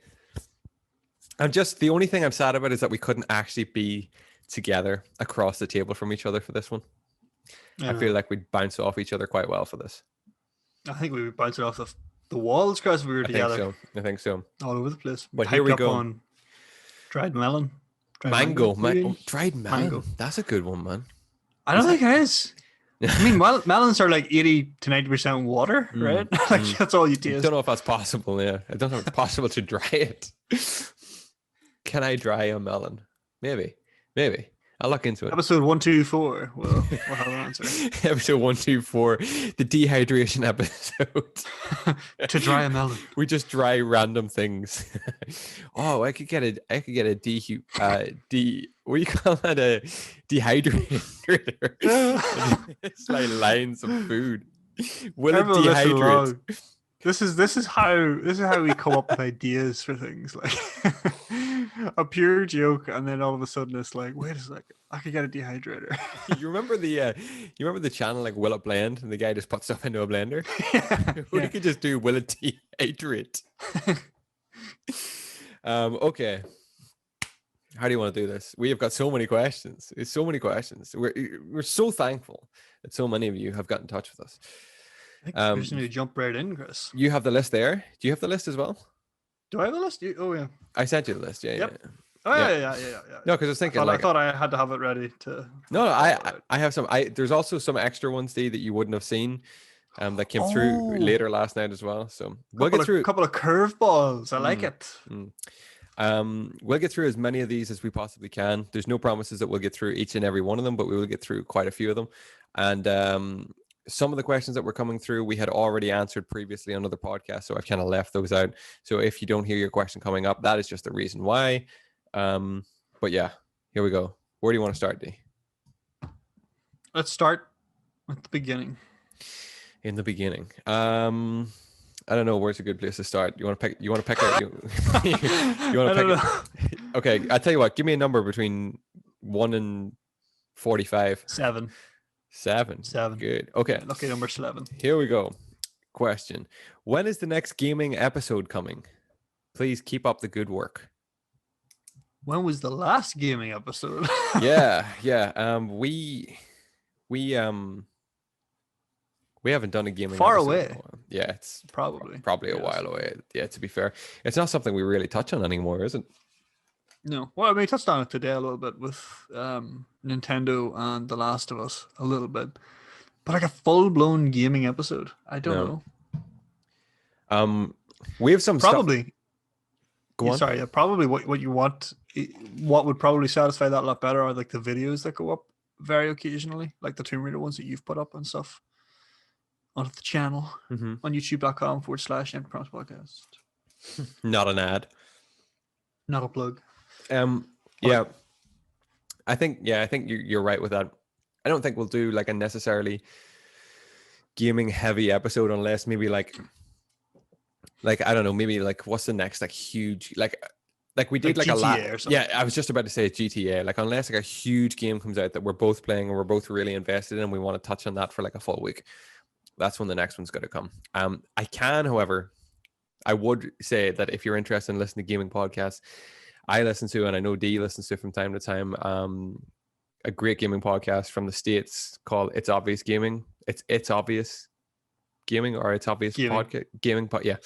The only thing I'm sad about is that we couldn't actually be together across the table from each other for this one. I feel like we'd bounce off each other quite well for this. I think we would bounce it off the walls because we were together. I think so. All over the place. But here we go. On dried melon. Mango. Dried melon. Mango. That's a good one, man. I don't think it is. I mean, melons are like 80 to 90% water, right? Like that's all you taste. I don't know if that's possible. Yeah, I don't know if it's possible to dry it. Can I dry a melon? Maybe. I'll look into it. Episode 124. We'll have an answer. Episode 124, the dehydration episode. To dry a melon. We just dry random things. Oh, I could get a what do you call that? A dehydrator. It's like lines of food. Will it dehydrate? This is how we come up with ideas for things, like a pure joke, and then all of a sudden it's like, wait a second, I could get a dehydrator. You remember the channel like Will It Blend, and the guy just puts stuff into a blender? We could just do Will It Dehydrate? Okay. How do you want to do this? We have got so many questions. There's so many questions. We're so thankful that so many of you have got in touch with us. I think we're just going to jump right in, Chris. You have the list there. Do you have the list as well? Do I have the list? Oh, yeah. I sent you the list. Yeah. Yep. Yeah. Oh, yeah. No, because I was thinking I thought I had to have it ready to. No, I have some. There's also some extra ones, Steve, that you wouldn't have seen that came through later last night as well. So we'll get through a couple of curveballs. I like it. We'll get through as many of these as we possibly can. There's no promises that we'll get through each and every one of them, but we will get through quite a few of them. And some of the questions that were coming through, we had already answered previously on other podcasts, so I've kind of left those out. So if you don't hear your question coming up, that is just the reason why. But yeah, here we go. Where do you want to start, D? Let's start at the beginning. In the beginning. I don't know where's a good place to start. You want to pick out you want to pick it? Okay, I'll tell you what, give me a number between 1 and 45. 7. 7. Good. Okay. Lucky number 11. Here we go. question. When is the next gaming episode coming? Please keep up the good work. When was the last gaming episode? Yeah. We haven't done a gaming Far episode away. in a while. Yeah, it's Probably a while away. Yeah, to be fair. It's not something we really touch on anymore, is it? No. Well, I mean, we touched on it today a little bit with Nintendo and The Last of Us a little bit. But like a full-blown gaming episode, I don't know. We have some stuff. Probably. Go on. Sorry, yeah, probably what you want, what would probably satisfy that a lot better are like the videos that go up very occasionally, like the Tomb Raider ones that you've put up and stuff onto the channel on youtube.com/Empty Promise Podcast. Not an ad. Not a plug. Yeah. I think you're right with that. I don't think we'll do like a necessarily gaming heavy episode unless maybe like I don't know, maybe like what's the next like huge like we did like a lot. Yeah, I was just about to say GTA. Like unless like a huge game comes out that we're both playing and we're both really invested in and we want to touch on that for like a full week, that's when the next one's going to come. However, I would say that if you're interested in listening to gaming podcasts, I listen to, and I know Dee listens to from time to time, a great gaming podcast from the States called It's Obvious Gaming. It's Obvious Gaming, or It's Obvious Podcast Gaming. But yeah,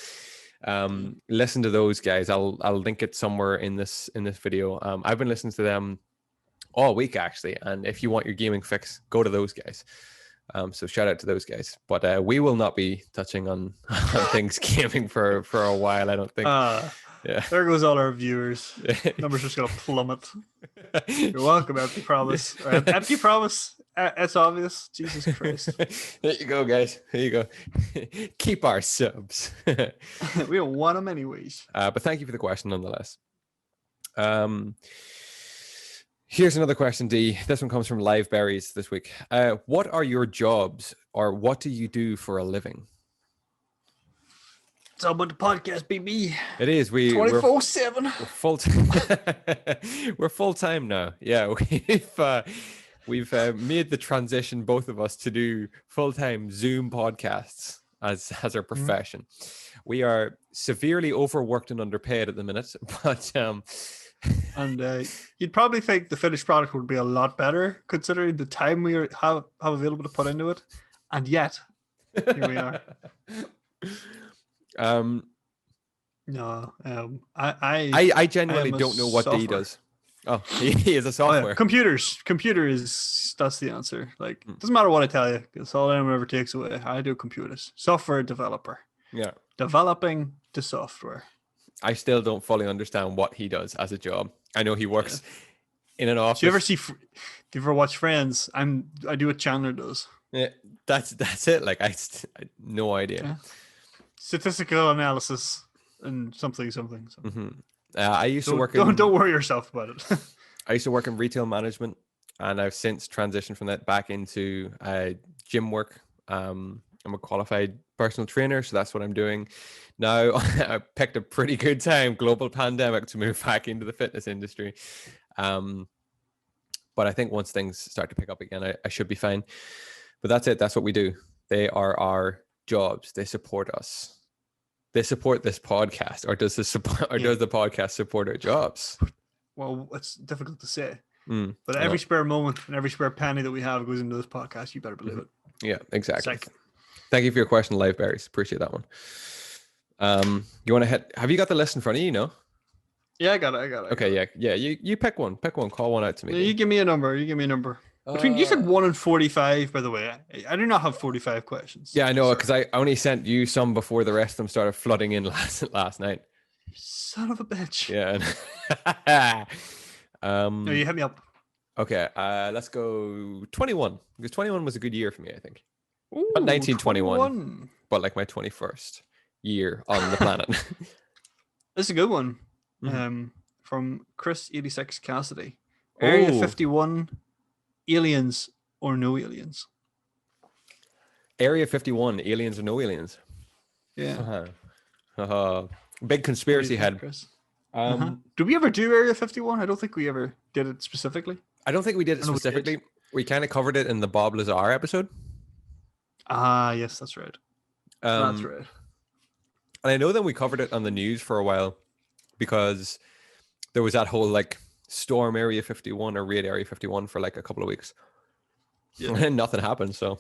listen to those guys. I'll link it somewhere in this video. I've been listening to them all week actually, and if you want your gaming fix, go to those guys. So shout out to those guys. But we will not be touching on things gaming for a while, I don't think. Yeah. There goes all our viewers. Numbers just gonna plummet. You're welcome, Empty Promise. Empty Promise. It's obvious. Jesus Christ. There you go, guys. There you go. Keep our subs. We don't want them anyways. But thank you for the question nonetheless. Here's another question, D. This one comes from Live Berries this week. What are your jobs, or what do you do for a living? It's all about the podcast, baby. It is. 24/7. We're full time. We're full time now. Yeah, we've made the transition, both of us, to do full time Zoom podcasts as our profession. We are severely overworked and underpaid at the minute, but and you'd probably think the finished product would be a lot better considering the time we have available to put into it, and yet here we are. I genuinely don't know what D does. Oh, he is a software. Oh, yeah. Computer is, that's the answer. Like, doesn't matter what I tell you, it's all anyone ever takes away. I do computers. Software developer. Yeah. Developing the software. I still don't fully understand what he does as a job. I know he works in an office. Do you ever watch Friends? I do what Chandler does. Yeah, that's it. Like I no idea. Yeah. Statistical analysis and something. Mm-hmm. I used to work. Don't worry yourself about it. I used to work in retail management, and I've since transitioned from that back into gym work. I'm a qualified personal trainer, so that's what I'm doing now. I picked a pretty good time, global pandemic, to move back into the fitness industry. But I think once things start to pick up again, I should be fine. But that's it. That's what we do. They are our jobs. They support us. They support this podcast, or does the podcast support our jobs? Well, it's difficult to say. But every spare moment and every spare penny that we have goes into this podcast. You better believe it. Yeah, exactly. Thank you for your question, Live Berries. Appreciate that one. You want to hit? Have you got the list in front of you? No. Yeah, I got it. Okay, yeah. You pick one. Call one out to me. Yeah, you give me a number. Between you said 1 and 45, by the way. I do not have 45 questions. Yeah, I know, because I only sent you some before the rest of them started flooding in last night. Son of a bitch. Yeah. No, you hit me up. Okay, let's go 21, because 21 was a good year for me, I think. Ooh, not 1921, 21. but like my 21st year on the planet. This is a good one. From Chris86 Cassidy. Area 51, aliens or no aliens? Area 51, aliens or no aliens? Yeah. Big conspiracy head. Chris? Did we ever do Area 51? I don't think we ever did it specifically. I don't think we did it specifically. We kind of covered it in the Bob Lazar episode. Yes, that's right. That's Um, right. and I know that we covered it on the news for a while because there was that whole like storm Area 51 or raid Area 51 for like a couple of weeks. Yeah. And nothing happened. So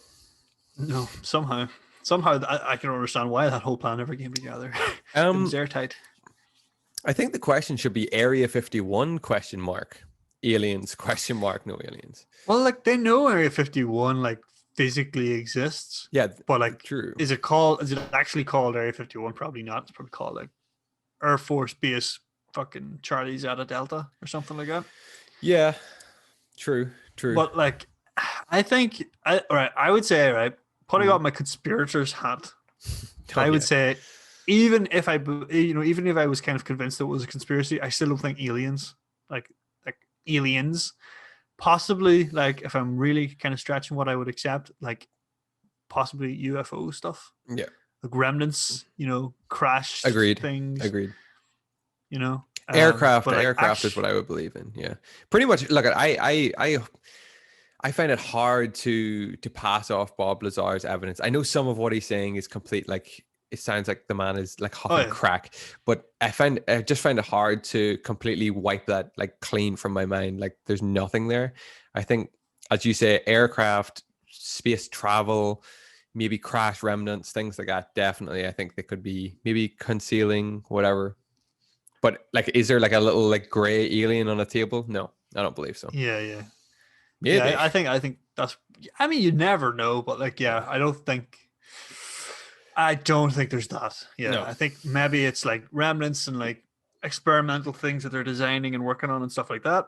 No, somehow I can understand why that whole plan never came together. It was um airtight. I think the question should be Area 51 question mark. Aliens question mark, no aliens. Well, like they know Area 51 like physically exists, Yeah, but like, true. is it actually called Area 51? Probably not. It's probably called like Air Force Base fucking Charlie Zeta Delta or something like that. Yeah, true. But like, I would say, right, putting Mm. on my conspirators hat, Oh I would yeah. say, even if even if I was kind of convinced it was a conspiracy, I still don't think aliens, like like aliens, possibly like if I'm really kind of stretching what I would accept, like possibly UFO stuff, Yeah. like remnants, crashed Agreed. things, Agreed. you know. Aircraft. But like Aircraft is what I would believe in. Yeah. Pretty much. Look, I find it hard to pass off Bob Lazar's evidence. I know some of what he's saying is complete. Like it sounds like the man is like oh huffing yeah, crack, but I just find it hard to completely wipe that like clean from my mind. Like there's nothing there. I think, as you say, aircraft, space travel, maybe crash remnants, things like that. Definitely, I think they could be maybe concealing whatever. But like, is there like a little like gray alien on a table? No, I don't believe so. yeah. Yeah, Maybe. I think that's. I mean, you never know, but like, yeah, Yeah. I don't think there's that. Yeah, No. I think maybe it's like remnants and like experimental things that they're designing and working on and stuff like that.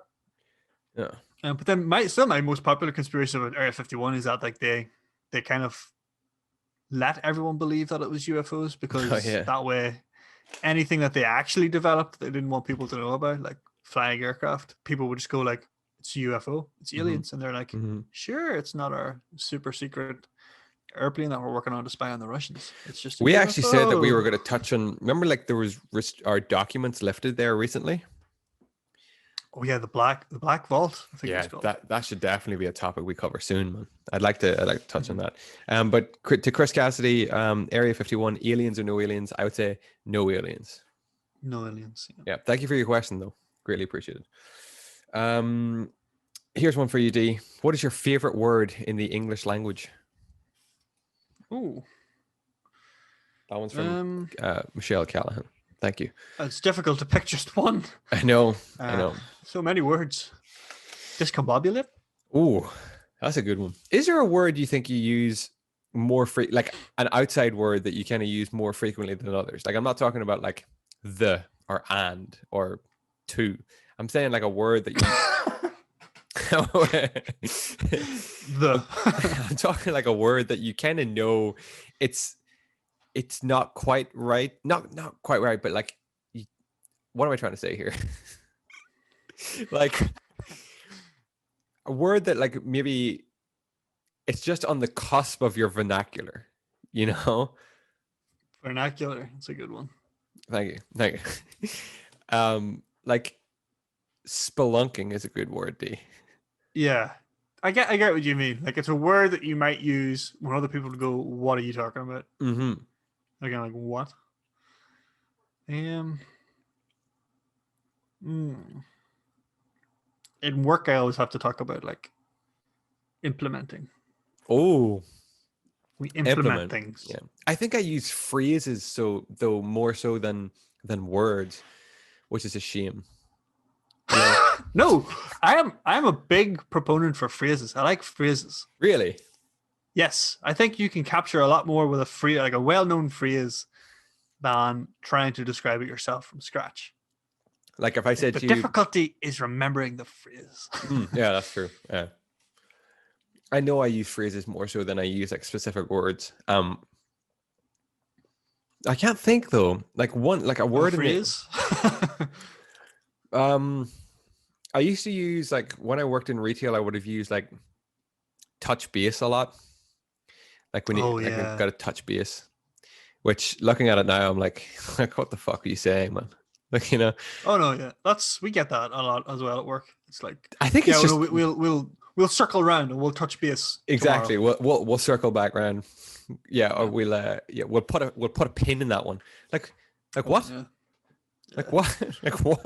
Yeah. But then my most popular conspiracy about Area 51 is that like they kind of let everyone believe that it was UFOs Oh because yeah. that way anything that they actually developed they didn't want people to know about, like flying aircraft, people would just go like, it's a UFO, it's Mm-hmm. aliens, and they're like, Mm-hmm. sure, it's not our super secret airplane that we're working on to spy on the Russians. It's just a We actually said that we were UFO. going to touch on. Remember, like there was our documents lifted there recently. Oh yeah, the black vault, I think it was Yeah, called. that should definitely be a topic we cover soon, man. I'd like to touch on that. But to Chris Cassidy, Area 51, aliens or no aliens? I would say no aliens. No aliens. Yeah. Yeah. Thank you for your question, though. Greatly appreciated. Here's one for you, D. What is your favorite word in the English language? Ooh. That one's from Um, Michelle Callahan. Thank you. it's difficult to pick just one. I know. Uh, so many words. Discombobulate. Ooh, that's a good one. Is there a word you think you use more like an outside word that you kind of use more frequently than others? Like I'm not talking about like the or and or to. I'm saying like a word that you The. I'm talking like a word that you kind of know it's not quite right. Not quite right, but like what am I trying to say here? Like a word that like maybe it's just on the cusp of your vernacular, you know? Vernacular. It's a good one. Thank you. Like spelunking is a good word, D. Yeah. I get what you mean. Like it's a word that you might use when other people go, "What are you talking about?" Mm-hmm. Again, like what? Mm. In work, I always have to talk about like implementing. Oh, We implement implement. things. Yeah. I think I use phrases though more so than words, which is a shame. Yeah. No, I'm a big proponent for phrases. I like phrases. Really? Yes, I think you can capture a lot more with a phrase, like a well-known phrase, than trying to describe it yourself from scratch. Like if I said The to you, difficulty is remembering the phrase. yeah, that's true. Yeah. I know I use phrases more so than I use like specific words. I can't think though. Like a Of a word in the phrase. I used to use like when I worked in retail, I would have used like touch base a lot. Like when you Oh like yeah. got to touch base. Which looking at it now, I'm like, what the fuck are you saying, man? Like, you know, Oh no, yeah. We get that a lot as well at work. It's like, I think yeah, it's well, no, just we'll We'll circle around and we'll touch base. Exactly. Tomorrow. We'll circle back around. Yeah, or we'll put a pin in that one. Like what? Yeah. Like what? Like what?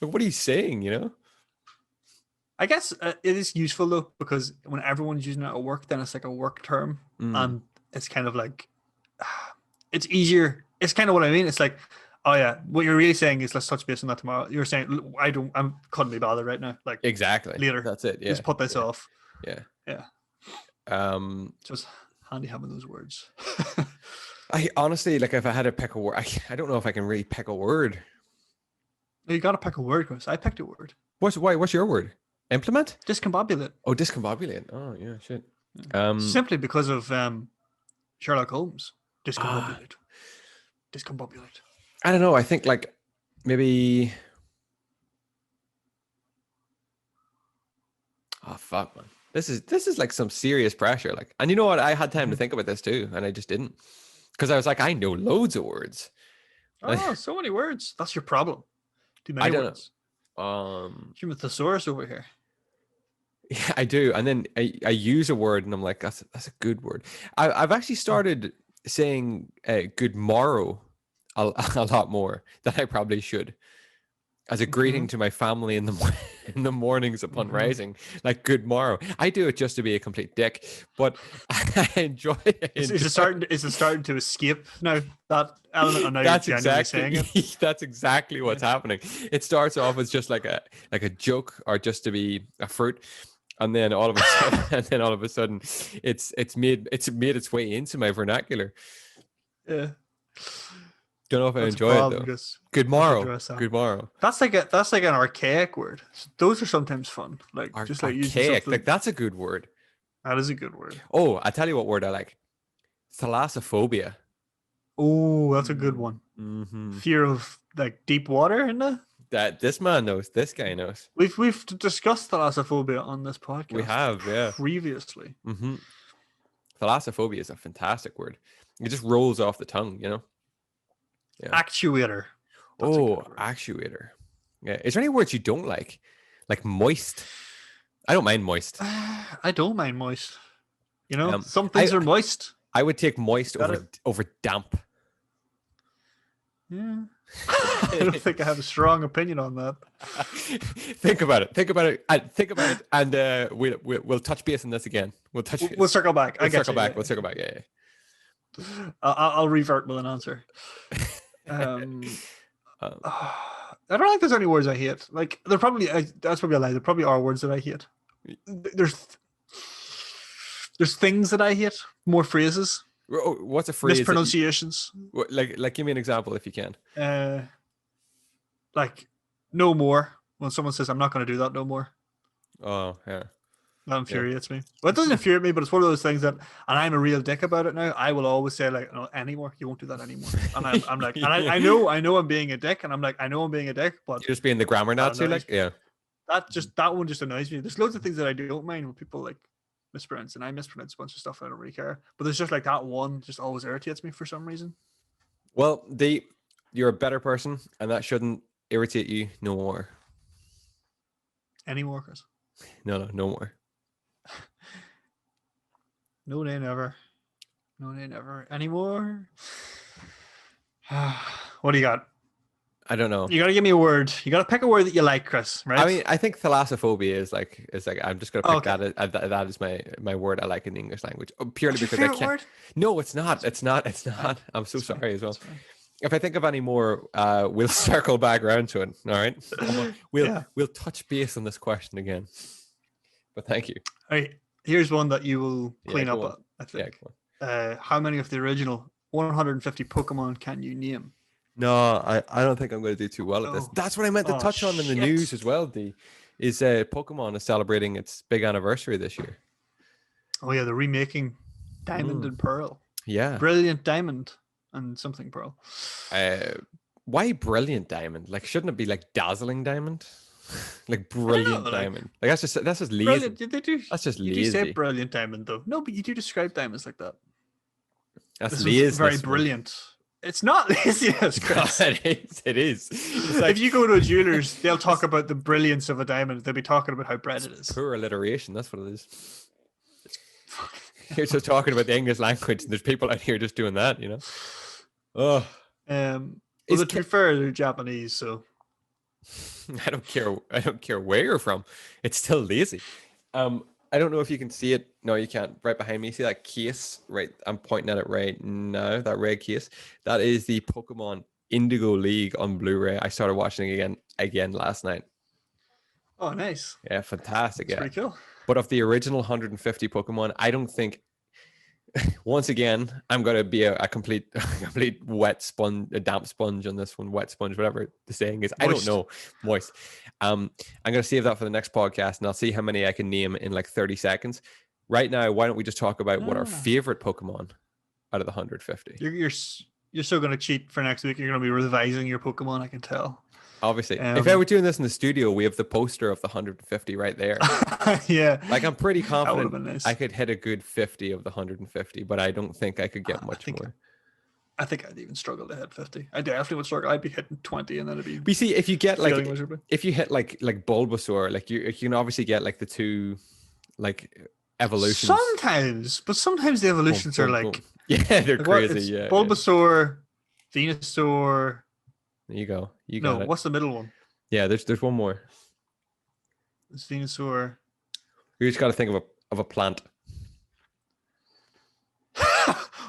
Like, what are you saying? You know? I guess it is useful though, because when everyone's using it at work, then it's like a work term, and it's kind of like it's easier. It's kind of what I mean. It's like, oh yeah, what you're really saying is let's touch base on that tomorrow. You're saying I'm couldn't be bothered right now. Like Exactly. later. That's it. Yeah. Just put this off. Yeah. Yeah. Just handy having those words. I honestly, like, if I had to pick a word, I don't know if I can really pick a word. You got to pick a word, Chris. I picked a word. What's your word? Implement? Discombobulate. Oh, discombobulate. Oh, yeah, shit. Simply because of Sherlock Holmes. Discombobulate. Discombobulate. I don't know. I think like maybe. Oh fuck, man. This is like some serious pressure. Like, and you know what? I had time to think about this too, and I just didn't, because I was like, I know loads of words. Oh, so many words. That's your problem. Too many I don't words. know. You're a thesaurus over here. Yeah, I do. And then I use a word and I'm like, that's a good word. I've actually started saying good morrow a lot more than I probably should, as a greeting to my family in the mornings upon rising. Like, good morrow. I do it just to be a complete dick, but I enjoy it. Is it starting to escape now, that element? I know That's you're genuinely exactly saying it. that's exactly what's happening. It starts off as just like a joke, or just to be a fruit. And then all of a sudden, it's made its way into my vernacular. Yeah. Don't know if I That's enjoy it though. Good morrow. Good morrow. That's like an archaic word. Those are sometimes fun. Like just like using Archaic. something. Like, that's a good word. That is a good word. Oh, I tell you what word I like. Thalassophobia. Oh, that's a good one. Mm-hmm. Fear of like deep water, isn't it? That this man knows. This guy knows. We've discussed thalassophobia on this podcast. We have, yeah. Previously. Mm-hmm. Thalassophobia is a fantastic word. It just rolls off the tongue, you know. Yeah. Actuator. That's actuator. Yeah. Is there any words you don't like? Like moist? I don't mind moist. I don't mind moist. You know, some things are moist. I would take moist over damp. Yeah. I don't think I have a strong opinion on that. Think about it, and we'll touch base on this again. We'll circle back. We'll circle back. Yeah. I'll revert with an answer. I don't think there's any words I hate. Like, that's probably a lie. There probably are words that I hate. There's things that I hate. More phrases. What's a phrase? Mispronunciations. Like, give me an example if you can. Like, no more. When someone says, "I'm not going to do that no more." Oh yeah. That infuriates me. Well, it doesn't infuriate me, but it's one of those things that, and I'm a real dick about it now. I will always say, like, no, anymore. You won't do that anymore. And I'm like, and I know I'm being a dick, and I'm like, I know I'm being a dick, but you're just being the grammar Nazi, like, yeah. That one just annoys me. There's loads of things that I don't mind when people like mispronounce, and I mispronounce a bunch of stuff. And I don't really care, but there's just like that one just always irritates me for some reason. Well, you're a better person, and that shouldn't irritate you no more. Any more, Chris? No more. No, they never. No, they never. Anymore? What do you got? I don't know. You got to give me a word. You got to pick a word that you like, Chris, right? I mean, I think thalassophobia is like I'm just going to pick that is my word I like in the English language. Purely because I can't. Word? No, it's not. It's not. I'm so sorry as well. If I think of any more, we'll circle back around to it. All right. We'll touch base on this question again. But thank you. All right. Here's one that you will clean up on, I think. Yeah, how many of the original 150 Pokemon can you name? No, I don't think I'm going to do too well at this. That's what I meant to touch on in the news as well, is Pokemon is celebrating its big anniversary this year. Oh, yeah, they're remaking Diamond and Pearl. Yeah. Brilliant Diamond and something Pearl. Why Brilliant Diamond? Like, shouldn't it be like Dazzling Diamond? Like Brilliant Diamond. Like, that's just lazy. Brilliant. That's just lazy. You do say Brilliant Diamond though. No, but you do describe diamonds like that. That's this lazy. Very brilliant. It's not laziness, Chris. it is. It is. It's like If you go to a jeweler's, they'll talk about the brilliance of a diamond. They'll be talking about how bright it is. poor alliteration. That's what it is. You're just talking about the English language, and there's people out here just doing that, you know. Oh, Well, to be fair, they're Japanese, so I don't care. I don't care where you're from. It's still lazy. I don't know if you can see it. No, you can't. Right behind me, see that case? Right, I'm pointing at it right now. That red case. That is the Pokemon Indigo League on Blu-ray. I started watching it again last night. oh, nice. Yeah, fantastic. That's Yeah, pretty cool. but of the original 150 Pokemon, I don't think. Once again, I'm gonna be a complete wet sponge, a damp sponge on this one, wet sponge, whatever the saying is. Moist. I don't know, moist. I'm gonna save that for the next podcast, and I'll see how many I can name in like 30 seconds. Right now, why don't we just talk about what our favorite Pokemon out of the 150? You're still gonna cheat for next week. You're gonna be revising your Pokemon. I can tell. Obviously, if I were doing this in the studio, we have the poster of the 150 right there. Yeah, like I'm pretty confident nice. I could hit a good 50 of the 150, but I don't think I could get much more. I think I'd even struggle to hit 50. I definitely would struggle. I'd be hitting 20, and then it'd be. We see if you get like if you hit like Bulbasaur, like you can obviously get like the two like evolutions. Sometimes the evolutions are like yeah, they're crazy. Yeah, Bulbasaur, Venusaur. There you go. You got it. What's the middle one? Yeah, there's one more. It's Venusaur. You just got to think of a plant.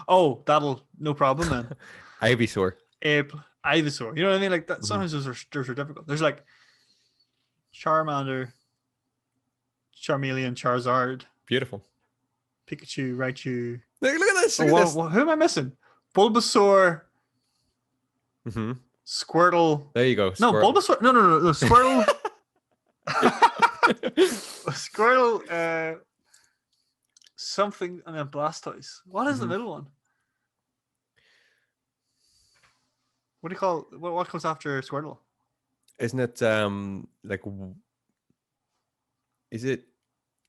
Oh, that'll no problem then. Ivysaur. Ivysaur. You know what I mean? Like that. Sometimes those are difficult. There's like Charmander, Charmeleon, Charizard. Beautiful. Pikachu, Raichu. Look at this. Who am I missing? Bulbasaur. Mm-hmm. Squirtle. There you go. No, Bulbasaur. No. Squirtle. Squirtle. Something, and then Blastoise. What is the middle one? What do you call? What comes after Squirtle? Isn't it like? Is it,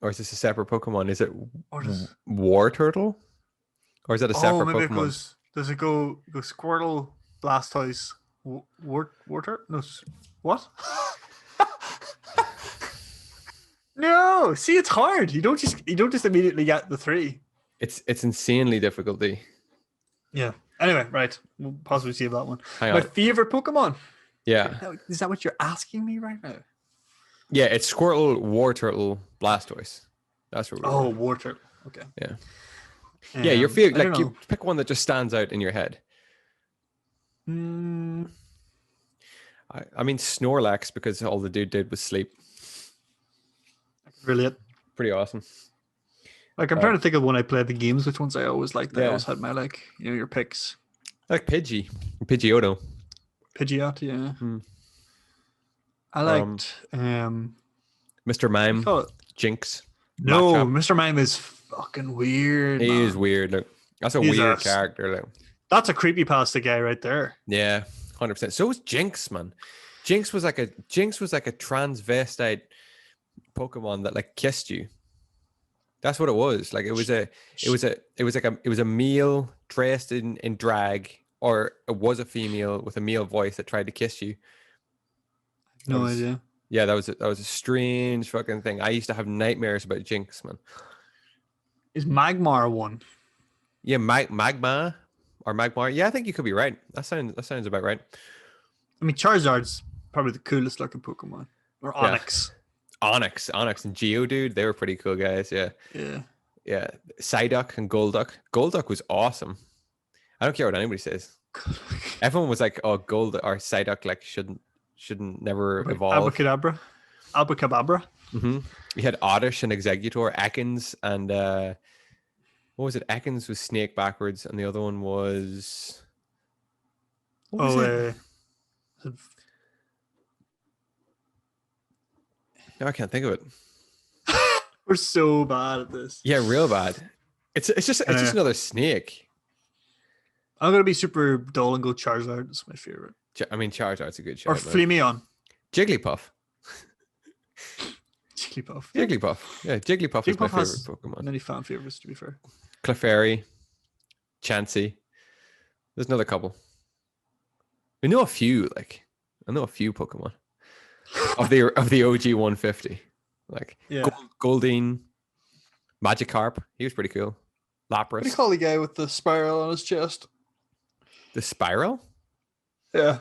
or is this a separate Pokemon? Is it War Turtle, or is that a separate Pokemon? Does it go Squirtle, Blastoise, War Turtle? No, what? No, see, it's hard. You don't just immediately get the three. It's insanely difficulty. Yeah. Anyway, right. We'll possibly save that one. Hang My on. favorite Pokemon. Yeah. Is that what you're asking me right now? Yeah, it's Squirtle, War Turtle, Blastoise. That's what we're War Turtle. Okay. Yeah. Yeah, your favorite. Like, you pick one that just stands out in your head. I mean, Snorlax, because all the dude did was sleep. Brilliant. Pretty awesome. Like, I'm trying to think of when I played the games, which ones I always liked. I always had my, like, your picks. I like Pidgeotto. Pidgeot, yeah. I liked Mr. Mime, Jinx. No, Mr. Mime is fucking weird. He is weird. Look, that's a weird character. Look. That's a creepypasta guy right there. Yeah, 100%. So was Jinx, man. Jinx was like a transvestite Pokemon that like kissed you. That's what it was. Like it was a male dressed in drag, or it was a female with a male voice that tried to kiss you. No idea. Yeah, that was a strange fucking thing. I used to have nightmares about Jinx, man. Is Magmar one? Yeah, Magmar. Yeah, I think you could be right. That sounds about right. I mean, Charizard's probably the coolest looking Pokemon. Or Onix. Yeah. Onyx and Geodude, they were pretty cool guys. Yeah. Psyduck and Golduck. Golduck was awesome. I don't care what anybody says. Everyone was like, "Oh, Golduck or Psyduck like shouldn't never evolve." Abacadabra. Mm-hmm. We had Oddish and Exeggutor, Ekans, and what was it? Ekans was Snake backwards, and the other one was No, I can't think of it. We're so bad at this. Yeah, real bad. It's just another snake. I'm gonna be super dull and go Charizard. It's my favorite. I mean, Charizard's a good shout. Or Flameon. Jigglypuff. Jigglypuff. Yeah, Jigglypuff is my favorite Pokemon. Many fan favorites, to be fair. Clefairy, Chansey. There's another couple. I know a few. Like I know a few Pokemon of the OG 150. Like Yeah. Goldeen, Magikarp. He was pretty cool. What do you Lapras. call the guy with the spiral on his chest? The Spiral. Yeah.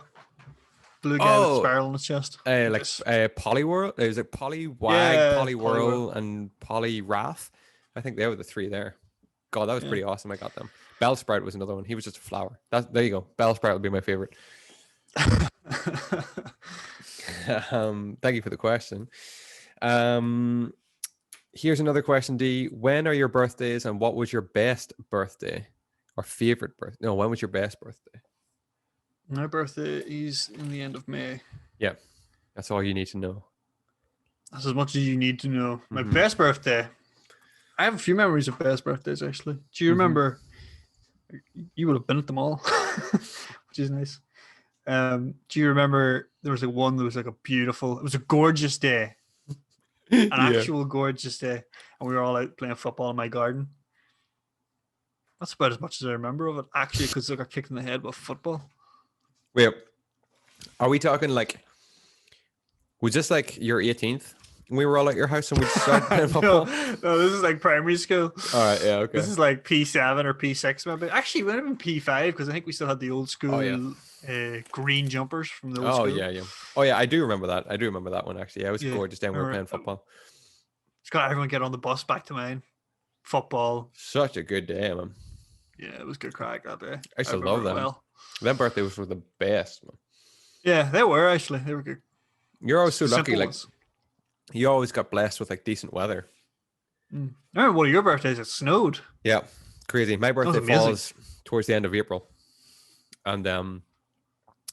Blue guy with Oh, spiral on his chest. like Yes. Poliwhirl. It was like Poliwag, Yeah, Poliwhirl, and Poliwrath. I think they were the three there. God, that was Yeah. pretty awesome. I got them. Bellsprout was another one. He was just a flower. There you go. Bellsprout would be my favorite. Thank you for the question. Here's another question, D. When are your birthdays, and what was your best birthday or favorite birthday? No, when was your best birthday? My birthday is in the end of May. Yeah, that's all you need to know. That's as much as you need to know. My Mhm. best birthday. I have a few memories of best birthdays, actually. Do you remember? You would have been at them all, which is nice. Do you remember there was like one that was like it was a gorgeous day, an actual gorgeous day, and we were all out playing football in my garden. That's about as much as I remember of it, actually, because I got kicked in the head with football. Wait, are we talking like? Was this like your 18th? We were all at your house and we started playing football. No, this is like primary school. All right, yeah, okay. This is like P7 or P6 maybe. Actually, we even P5 because I think we still had the old school green jumpers from the old school. Yeah. Oh yeah, I do remember that. I do remember that one actually. Yeah, it was gorgeous day when we were playing football. It's got everyone get on the bus back to mine. Football. Such a good day, man. Yeah, it was good crack that day. I used to love them. Well. Them birthdays were the best, man. Yeah, they were actually. They were good. You're always so lucky. Like ones. you always got blessed with like decent weather. I remember one of your birthdays, it snowed. Yeah, crazy. My birthday falls towards the end of April. And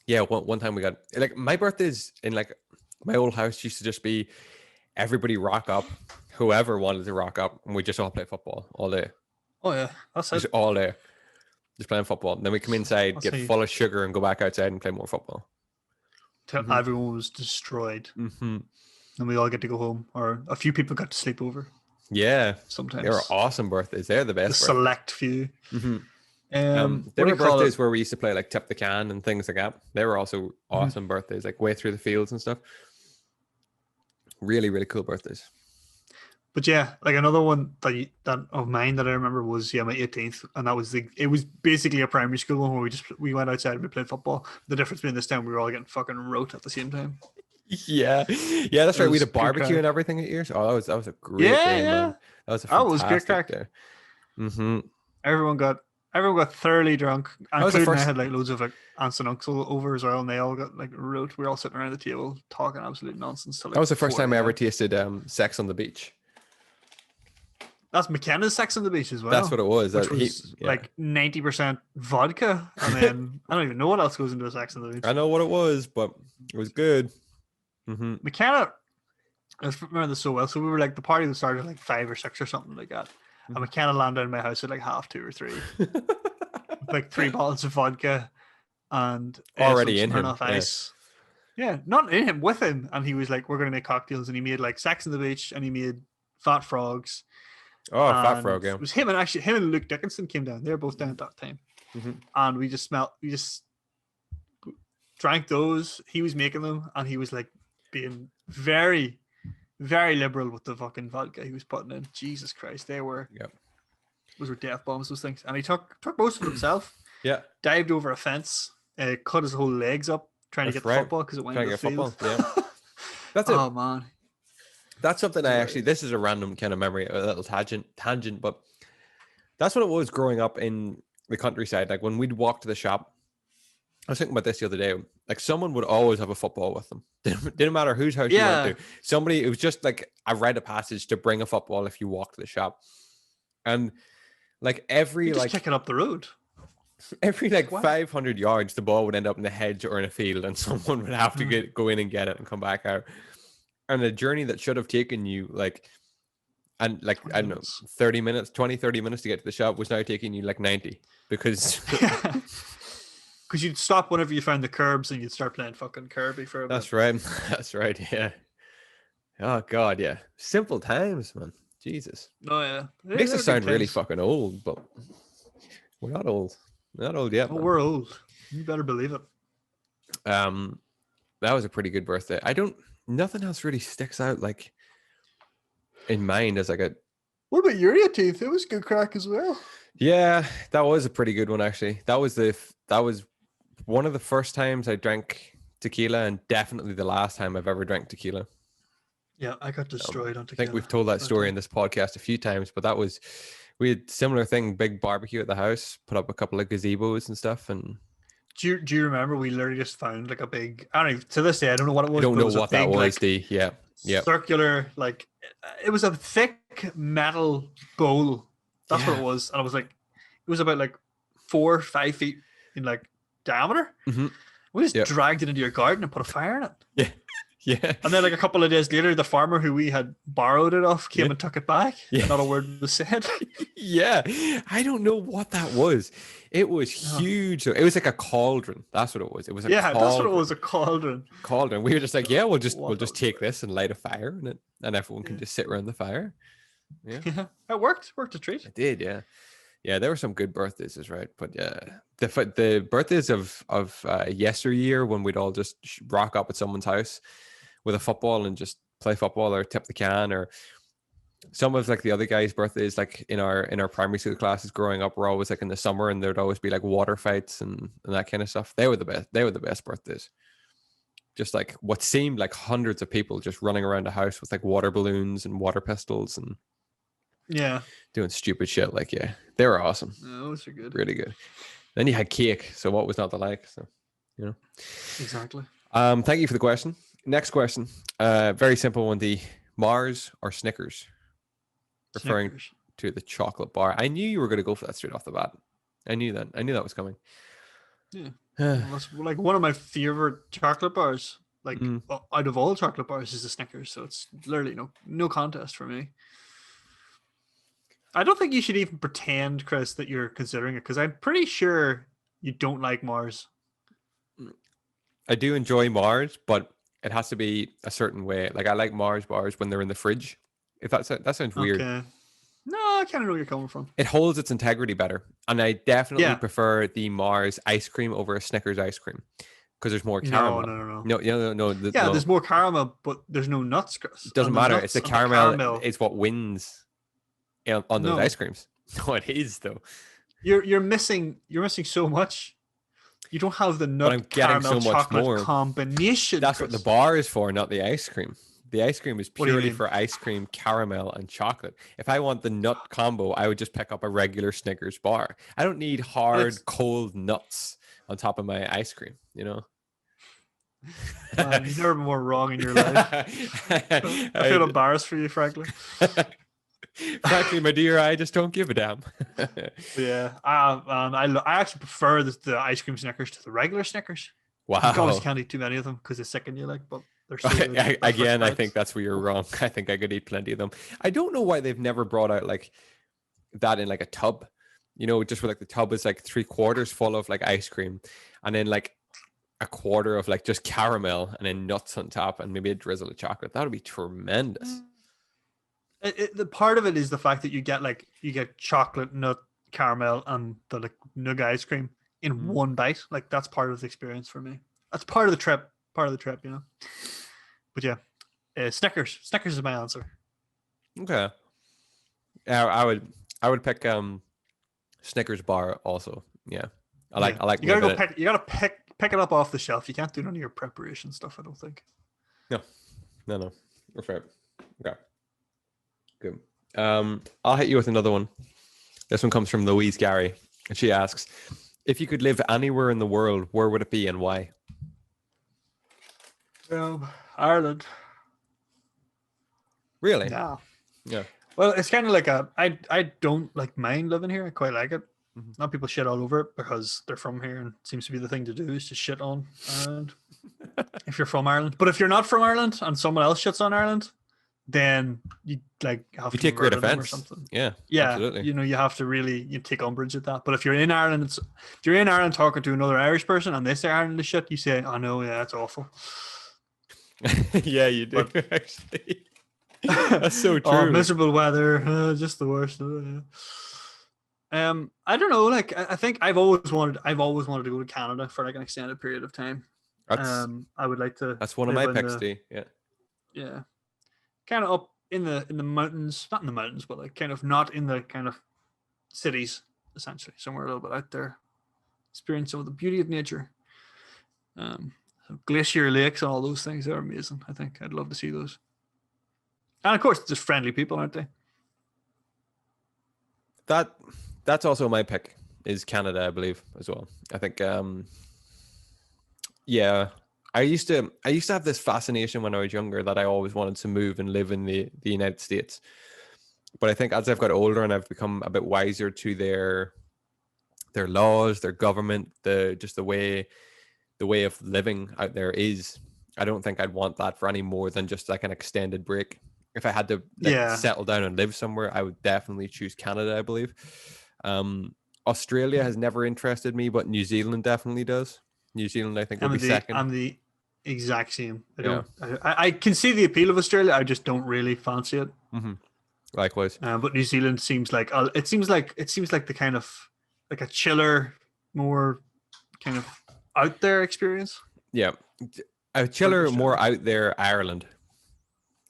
yeah, one time we got like my birthdays in like my old house used to just be everybody rock up, whoever wanted to rock up, and we just all play football all day. Oh yeah, that's just all day, just playing football. And then we come inside, get full of sugar, and go back outside and play more football. Till everyone was destroyed, and we all get to go home, or a few people got to sleep over. Yeah, sometimes they were awesome birthdays. They're the best. The select few. There were birthdays where we used to play like tip the can and things like that. They were also awesome birthdays, like way through the fields and stuff. Really, really cool birthdays. But yeah, like another one that of mine that I remember was my 18th, and that was it was basically a primary school one where we went outside and we played football. The difference being this time we were all getting fucking wrote at the same time. Yeah, that's right. We had a barbecue and everything at yours. Oh, that was a great day, man. That was a fantastic day. Everyone got thoroughly drunk, including I had like loads of like aunts and uncles over as well, and they all got like wrote. We were all sitting around the table talking absolute nonsense. Till, like, that was the first time I ever tasted Sex on the Beach. That's McKenna's Sex on the Beach as well. That's what it was. Which was like 90% vodka, and then I don't even know what else goes into a Sex on the Beach. I know what it was, but it was good. McKenna, I remember this so well. So we were like the party that started at like 5 or 6 or something like that. And McKenna landed in my house at like 2:30 or 3, like 3 bottles of vodka and already in him. Ice. Yeah, not in him, with him. And he was like, "We're gonna make cocktails," and he made like Sex on the Beach, and he made Fat Frogs. Oh, Fat Frog! Yeah, it was him and Luke Dickinson came down. They were both down at that time, and we just drank those. He was making them, and he was like being very, very liberal with the fucking vodka he was putting in. Jesus Christ, they were. Yep. Those were death bombs. Those things, and he took most of himself. Yeah. Dived over a fence, cut his whole legs up trying to get the football because it went into the field. Yeah. That's it. Oh man. That's something this is a random kind of memory, a little tangent, but that's what it was growing up in the countryside. Like when we'd walk to the shop, I was thinking about this the other day. Like someone would always have a football with them. Didn't matter whose house you went to. Somebody, it was just like a rite of passage to bring a football if you walk to the shop. And like every just kick it up the road. Every 500 yards, the ball would end up in the hedge or in a field, and someone would have to go in and get it and come back out. And the journey that should have taken you I don't know, 30 minutes to get to the shop was now taking you like 90 because you'd stop whenever you found the curbs and you'd start playing fucking Kirby for a bit. That's right. That's right. Yeah. Oh God. Yeah. Simple times, man. Jesus. Oh yeah. Makes us sound really fucking old, but we're not old. We're not old yet. Oh, we're old. You better believe it. Um, that was a pretty good birthday. Nothing else really sticks out like in mind as like a. What about your 18th? It was good crack as well. Yeah, that was a pretty good one actually. That was one of the first times I drank tequila, and definitely the last time I've ever drank tequila. Yeah, I got destroyed on I tequila. think we've told that story in this podcast a few times, but we had similar thing, big barbecue at the house, put up a couple of gazebos and stuff, and Do you remember we literally just found like a big, I don't even, to this day, I don't know what it was. I don't but it know was a what that big, was, like, D. Yeah. circular, like, it was a thick metal bowl. That's what Yeah. it was. And I was like, it was about like 4 or 5 feet in like diameter. Mm-hmm. We just Yep. dragged it into your garden and put a fire in it. Yeah. Yeah. And then like a couple of days later, the farmer who we had borrowed it off came Yeah. and took it back. Yeah. And not a word was said. Yeah. I don't know what that was. It was huge. It was like a cauldron. That's what it was. It was a Yeah, cauldron. that's what it was, a cauldron. Cauldron. We were just like, yeah, we'll just What take this and light a fire in it, and everyone can just sit around the fire. Yeah. Yeah, it worked. Worked a treat. It did, yeah. Yeah, there were some good birthdays, is right. But yeah, the birthdays of yesteryear, when we'd all just rock up at someone's house with a football and just play football or tip the can, or some of like the other guys' birthdays, like in our primary school classes growing up, were always like in the summer, and there'd always be like water fights and that kind of stuff. They were the best. They were the best birthdays. Just like what seemed like hundreds of people just running around the house with like water balloons and water pistols and Yeah. doing stupid shit. Like, yeah, they were awesome. Those are good. Really good. Then you had cake. So what was not to like? So, you know. Exactly. Thank you for the question. Next question. Very simple one. The Mars or Snickers? Referring Snickers. to the chocolate bar. I knew you were going to go for that straight off the bat. I knew that. I knew that was coming. Yeah. That's like one of my favorite chocolate bars. Like out of all chocolate bars is the Snickers. So it's literally no contest for me. I don't think you should even pretend, Chris, that you're considering it, because I'm pretty sure you don't like Mars. I do enjoy Mars, but it has to be a certain way. Like I like Mars bars when they're in the fridge. If that sounds weird. Okay. No, I kind of know where you're coming from. It holds its integrity better, and I definitely Yeah. prefer the Mars ice cream over a Snickers ice cream because there's more caramel. No. No. There's more caramel, but there's no nuts, Chris. It doesn't matter. It's the caramel. It's what wins on those ice creams. No, it is though. You're missing so much. You don't have the nut caramel chocolate combination. That's Chris. what the bar is for, not the ice cream. The ice cream is What do you purely mean? for ice cream, caramel, and chocolate. If I want the nut combo, I would just pick up a regular Snickers bar. I don't need hard, cold nuts on top of my ice cream, you know? You've never been more wrong in your life. I feel embarrassed for you, frankly. Frankly, my dear, I just don't give a damn. Yeah, I actually prefer the ice cream Snickers to the regular Snickers. Wow. You obviously can't eat too many of them because they sicken you, like, but they're so good. Again, I think that's where you're wrong. I think I could eat plenty of them. I don't know why they've never brought out like that in like a tub, you know, just where like the tub is like 3/4 full of like ice cream and then like a quarter of like just caramel and then nuts on top and maybe a drizzle of chocolate. That would be tremendous. The part of it is the fact that you get chocolate, nut, caramel, and the like nug ice cream in one bite. Like that's part of the experience for me. That's part of the trip. You know. But yeah, Snickers. Snickers is my answer. Okay. I would pick Snickers bar also. Yeah. I like. You gotta go pick. You gotta pick it up off the shelf. You can't do none of your preparation stuff, I don't think. No. You're fair. Okay. Good. I'll hit you with another one. This one comes from Louise Gary, and she asks, if you could live anywhere in the world, where would it be and why? Ireland. Really? No. Yeah. Well, it's kind of like I don't like mind living here. I quite like it. Mhm. Not people shit all over it because they're from here and it seems to be the thing to do is to shit on Ireland. If you're from Ireland. But if you're not from Ireland and someone else shits on Ireland, then you like have to take great murder them or offense. something. Yeah. Yeah, Absolutely. you know, you have to really take umbrage at that. But if you're in Ireland, if you're in Ireland talking to another Irish person and they say Ireland is shit, you say, "I know, yeah, it's awful." Yeah, you do actually. That's so true. Oh, miserable weather, just the worst. I don't know. Like, I think I've always wanted to go to Canada for like an extended period of time. That's I would like to that's one of live my in picks, the too. Yeah. yeah, kind of up in the mountains, not in the mountains, but like kind of not in the kind of cities, essentially, somewhere a little bit out there, experience some of the beauty of nature. So glacier lakes and all those things are amazing. I think I'd love to see those. And of course, just friendly people, aren't they? That that's also my pick is Canada, I believe, as well. I think yeah. I used to have this fascination when I was younger that I always wanted to move and live in the United States. But I think as I've got older and I've become a bit wiser to their laws, their government, the way of living out there is, I don't think I'd want that for any more than just like an extended break. If I had to like Yeah. settle down and live somewhere, I would definitely choose Canada, I believe. Australia has never interested me, but New Zealand definitely does. New Zealand, I think, would be second. I'm the exact same. Yeah. I can see the appeal of Australia. I just don't really fancy it. Hmm. Likewise. But New Zealand seems like it seems like the kind of like a chiller, more kind of out there experience. Yeah. A chiller, Australia. more out there, Ireland.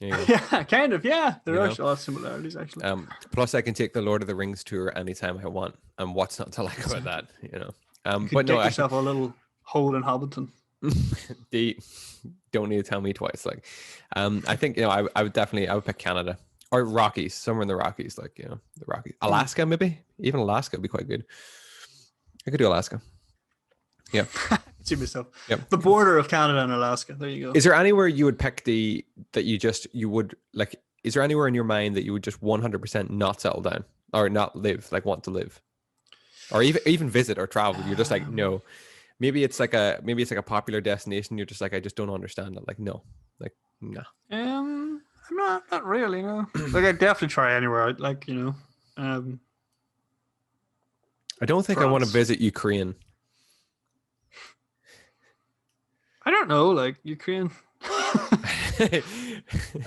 Yeah. Yeah, kind of. Yeah, there You are know? a lot of similarities actually. Plus, I can take the Lord of the Rings tour anytime I want, and what's not to like about that, you know? You could But no, dig yourself a little hole in Hobbiton. don't need to tell me twice. Like, I think I would pick Canada or Rockies, somewhere in the Rockies, like the Rockies, Alaska maybe, even Alaska would be quite good. I could do Alaska. Yeah. See myself. Yep. The border of Canada and Alaska. There you go. Is there anywhere you would pick you would like? Is there anywhere in your mind that you would just 100% not settle down or not live, like want to live, or even visit or travel? You're just like no. Maybe it's like a popular destination. You're just like, I just don't understand it. Like no, like no. I'm not really. No. Like I'd definitely try anywhere. I'd like I don't think I want to France. visit Ukraine. I don't know, like Ukraine. I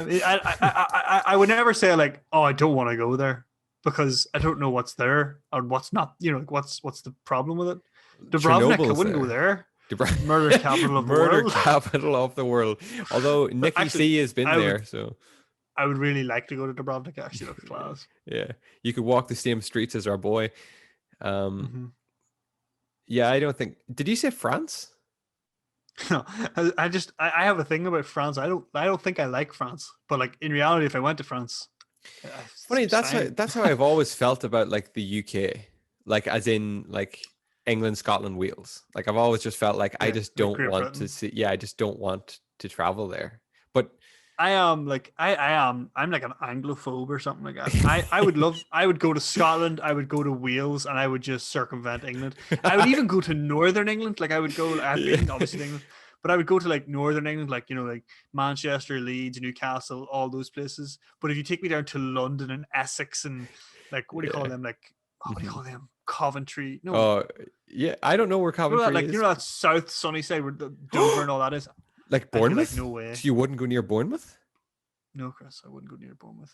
mean, I would never say like, oh, I don't want to go there because I don't know what's there or what's not. Like what's the problem with it? Dubrovnik, I Chernobyl's wouldn't go there. Murder capital of the Murder world. capital of the world. Although Nikki actually, C has been there, so I would really like to go to Dubrovnik. Actually, that's class. yeah, you could walk the same streets as our boy. Yeah, I don't think. Did you say France? No, I have a thing about France. I don't think I like France, but like in reality, if I went to France, Funny, that's how I've always felt about like the UK, like as in like England, Scotland, Wales. Like I've always just felt like I just don't want to see. Yeah, I just don't want to travel there. But I am like I'm like an Anglophobe or something like that. I would go to Scotland, I would go to Wales, and I would just circumvent England. I would even go to Northern England. Like I would go, I've been obviously to England, but I would go to like Northern England, like like Manchester, Leeds, Newcastle, all those places. But if you take me down to London and Essex and like what do you call them? Like what do you call them? Coventry. No. Yeah, I don't know where Coventry is. That South Sunny side where the Dover and all that is. Like Bournemouth? Like, no way. So you wouldn't go near Bournemouth? No, Chris, I wouldn't go near Bournemouth.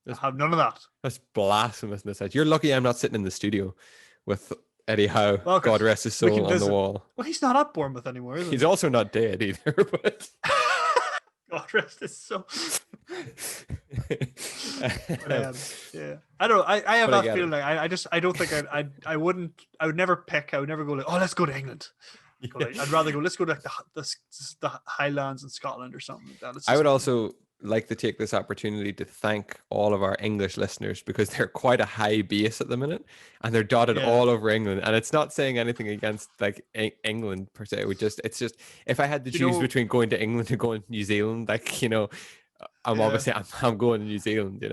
I That's, have none of that. That's blasphemous. You're lucky I'm not sitting in the studio with Eddie Howe, well, God rest his soul, on the wall. Well, he's not at Bournemouth anymore, is he? He's also not dead either, but... God rest his soul. Yeah, I don't know. I have that feeling like I don't think I would never pick. I would never go like, oh, let's go to England. Yeah. Like, I'd rather go. Let's go to like the Highlands in Scotland or something like that. I would also like to take this opportunity to thank all of our English listeners because they're quite a high base at the minute and they're dotted all over England. And it's not saying anything against like England per se. It's just if I had to choose between going to England and going to New Zealand, like obviously I'm going to New Zealand.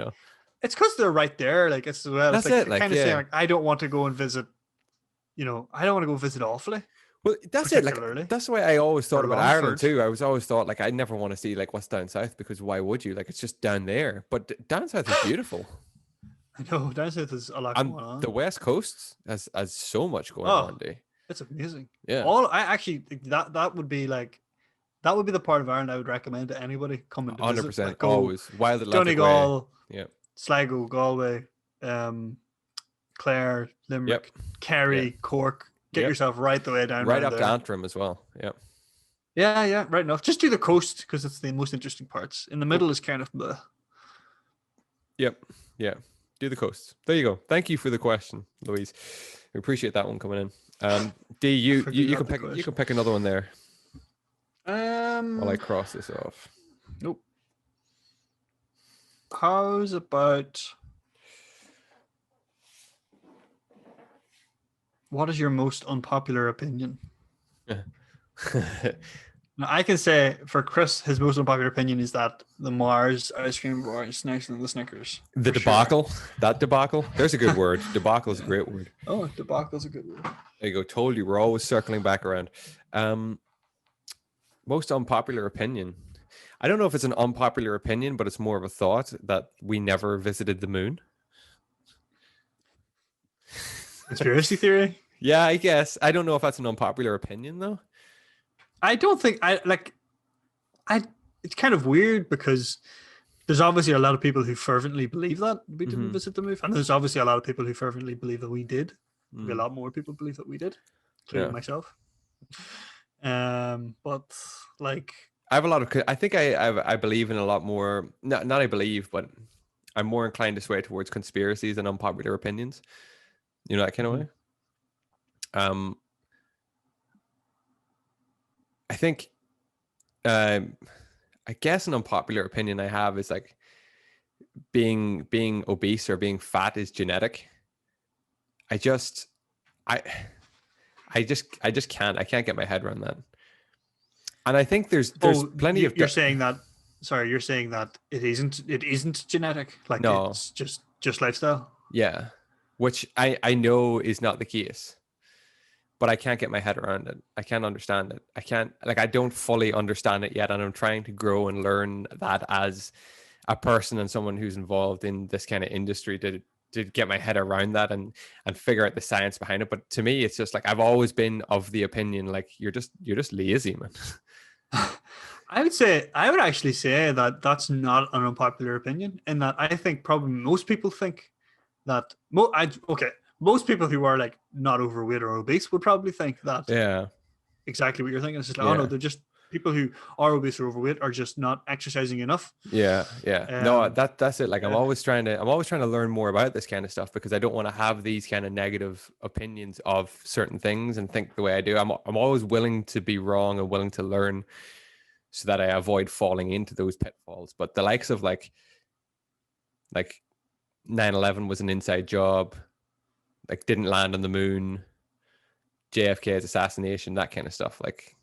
It's because they're right there. Like it's well. That's it's like, it. Like, kind of saying like I don't want to go and visit. I don't want to go visit Offaly. Well, that's it. Like that's the way I always thought about Ireland too. I was always thought like I never want to see like what's down south because why would you? Like it's just down there. But down south is beautiful. I know down south is a lot going on. The West Coast has so much going on. It's amazing. Yeah. That would be the part of Ireland I would recommend to anybody coming to 100%. Like, always Wild Atlantic Donegal, yeah, Sligo, Galway, Clare, Limerick, Kerry, Cork. get Yep. yourself right the way down Right around up to there. Antrim as well. Yeah. Yeah, right enough. Just do the coast because it's the most interesting parts. In the middle is kind of the. Yep. Yeah. Do the coasts. There you go. Thank you for the question, Louise. We appreciate that one coming in. D, I you forgot can the pick question. another one there while I Um. cross this off. Nope. How's about? What is your most unpopular opinion? Now, I can say for Chris, his most unpopular opinion is that the Mars ice cream bar is nicer than the Snickers. The for sure. debacle. That debacle. There's a good word. Debacle is a great word. Oh, debacle's a good word. There you go. Told you. We're always circling back around. Most unpopular opinion. I don't know if it's an unpopular opinion, but it's more of a thought that we never visited the moon. Conspiracy theory? Yeah, I guess. I don't know if that's an unpopular opinion though. I don't think I like. It's kind of weird because there's obviously a lot of people who fervently believe that we didn't visit the moon, and there's obviously a lot of people who fervently believe that we did. Maybe a lot more people believe that we did, including myself. But like, I have a lot of. I think I believe in a lot more. Not I believe, but I'm more inclined to sway towards conspiracies and unpopular opinions. You know, that kind of way. I think, I guess an unpopular opinion I have is like being obese or being fat is genetic. I just can't. I can't get my head around that. And I think there's plenty of. You're saying that. Sorry, you're saying that it isn't genetic. Like No. It's just lifestyle. Yeah, which I know is not the case, but I can't get my head around it. I can't understand it. I don't fully understand it yet, and I'm trying to grow and learn that as a person and someone who's involved in this kind of industry to get my head around that and figure out the science behind it. But to me, it's just like I've always been of the opinion like you're just lazy, man. I would actually say that that's not an unpopular opinion, in that I think probably most people think that most people who are like not overweight or obese would probably think that. Yeah, exactly what you're thinking. It's just like, oh no, they're just people who are obese or overweight are just not exercising enough. Yeah. No, that's it. Like I'm always trying to learn more about this kind of stuff because I don't want to have these kind of negative opinions of certain things and think the way I do. I'm always willing to be wrong and willing to learn so that I avoid falling into those pitfalls. But the likes of like 9/11 was an inside job, like didn't land on the moon, JFK's assassination, that kind of stuff. Like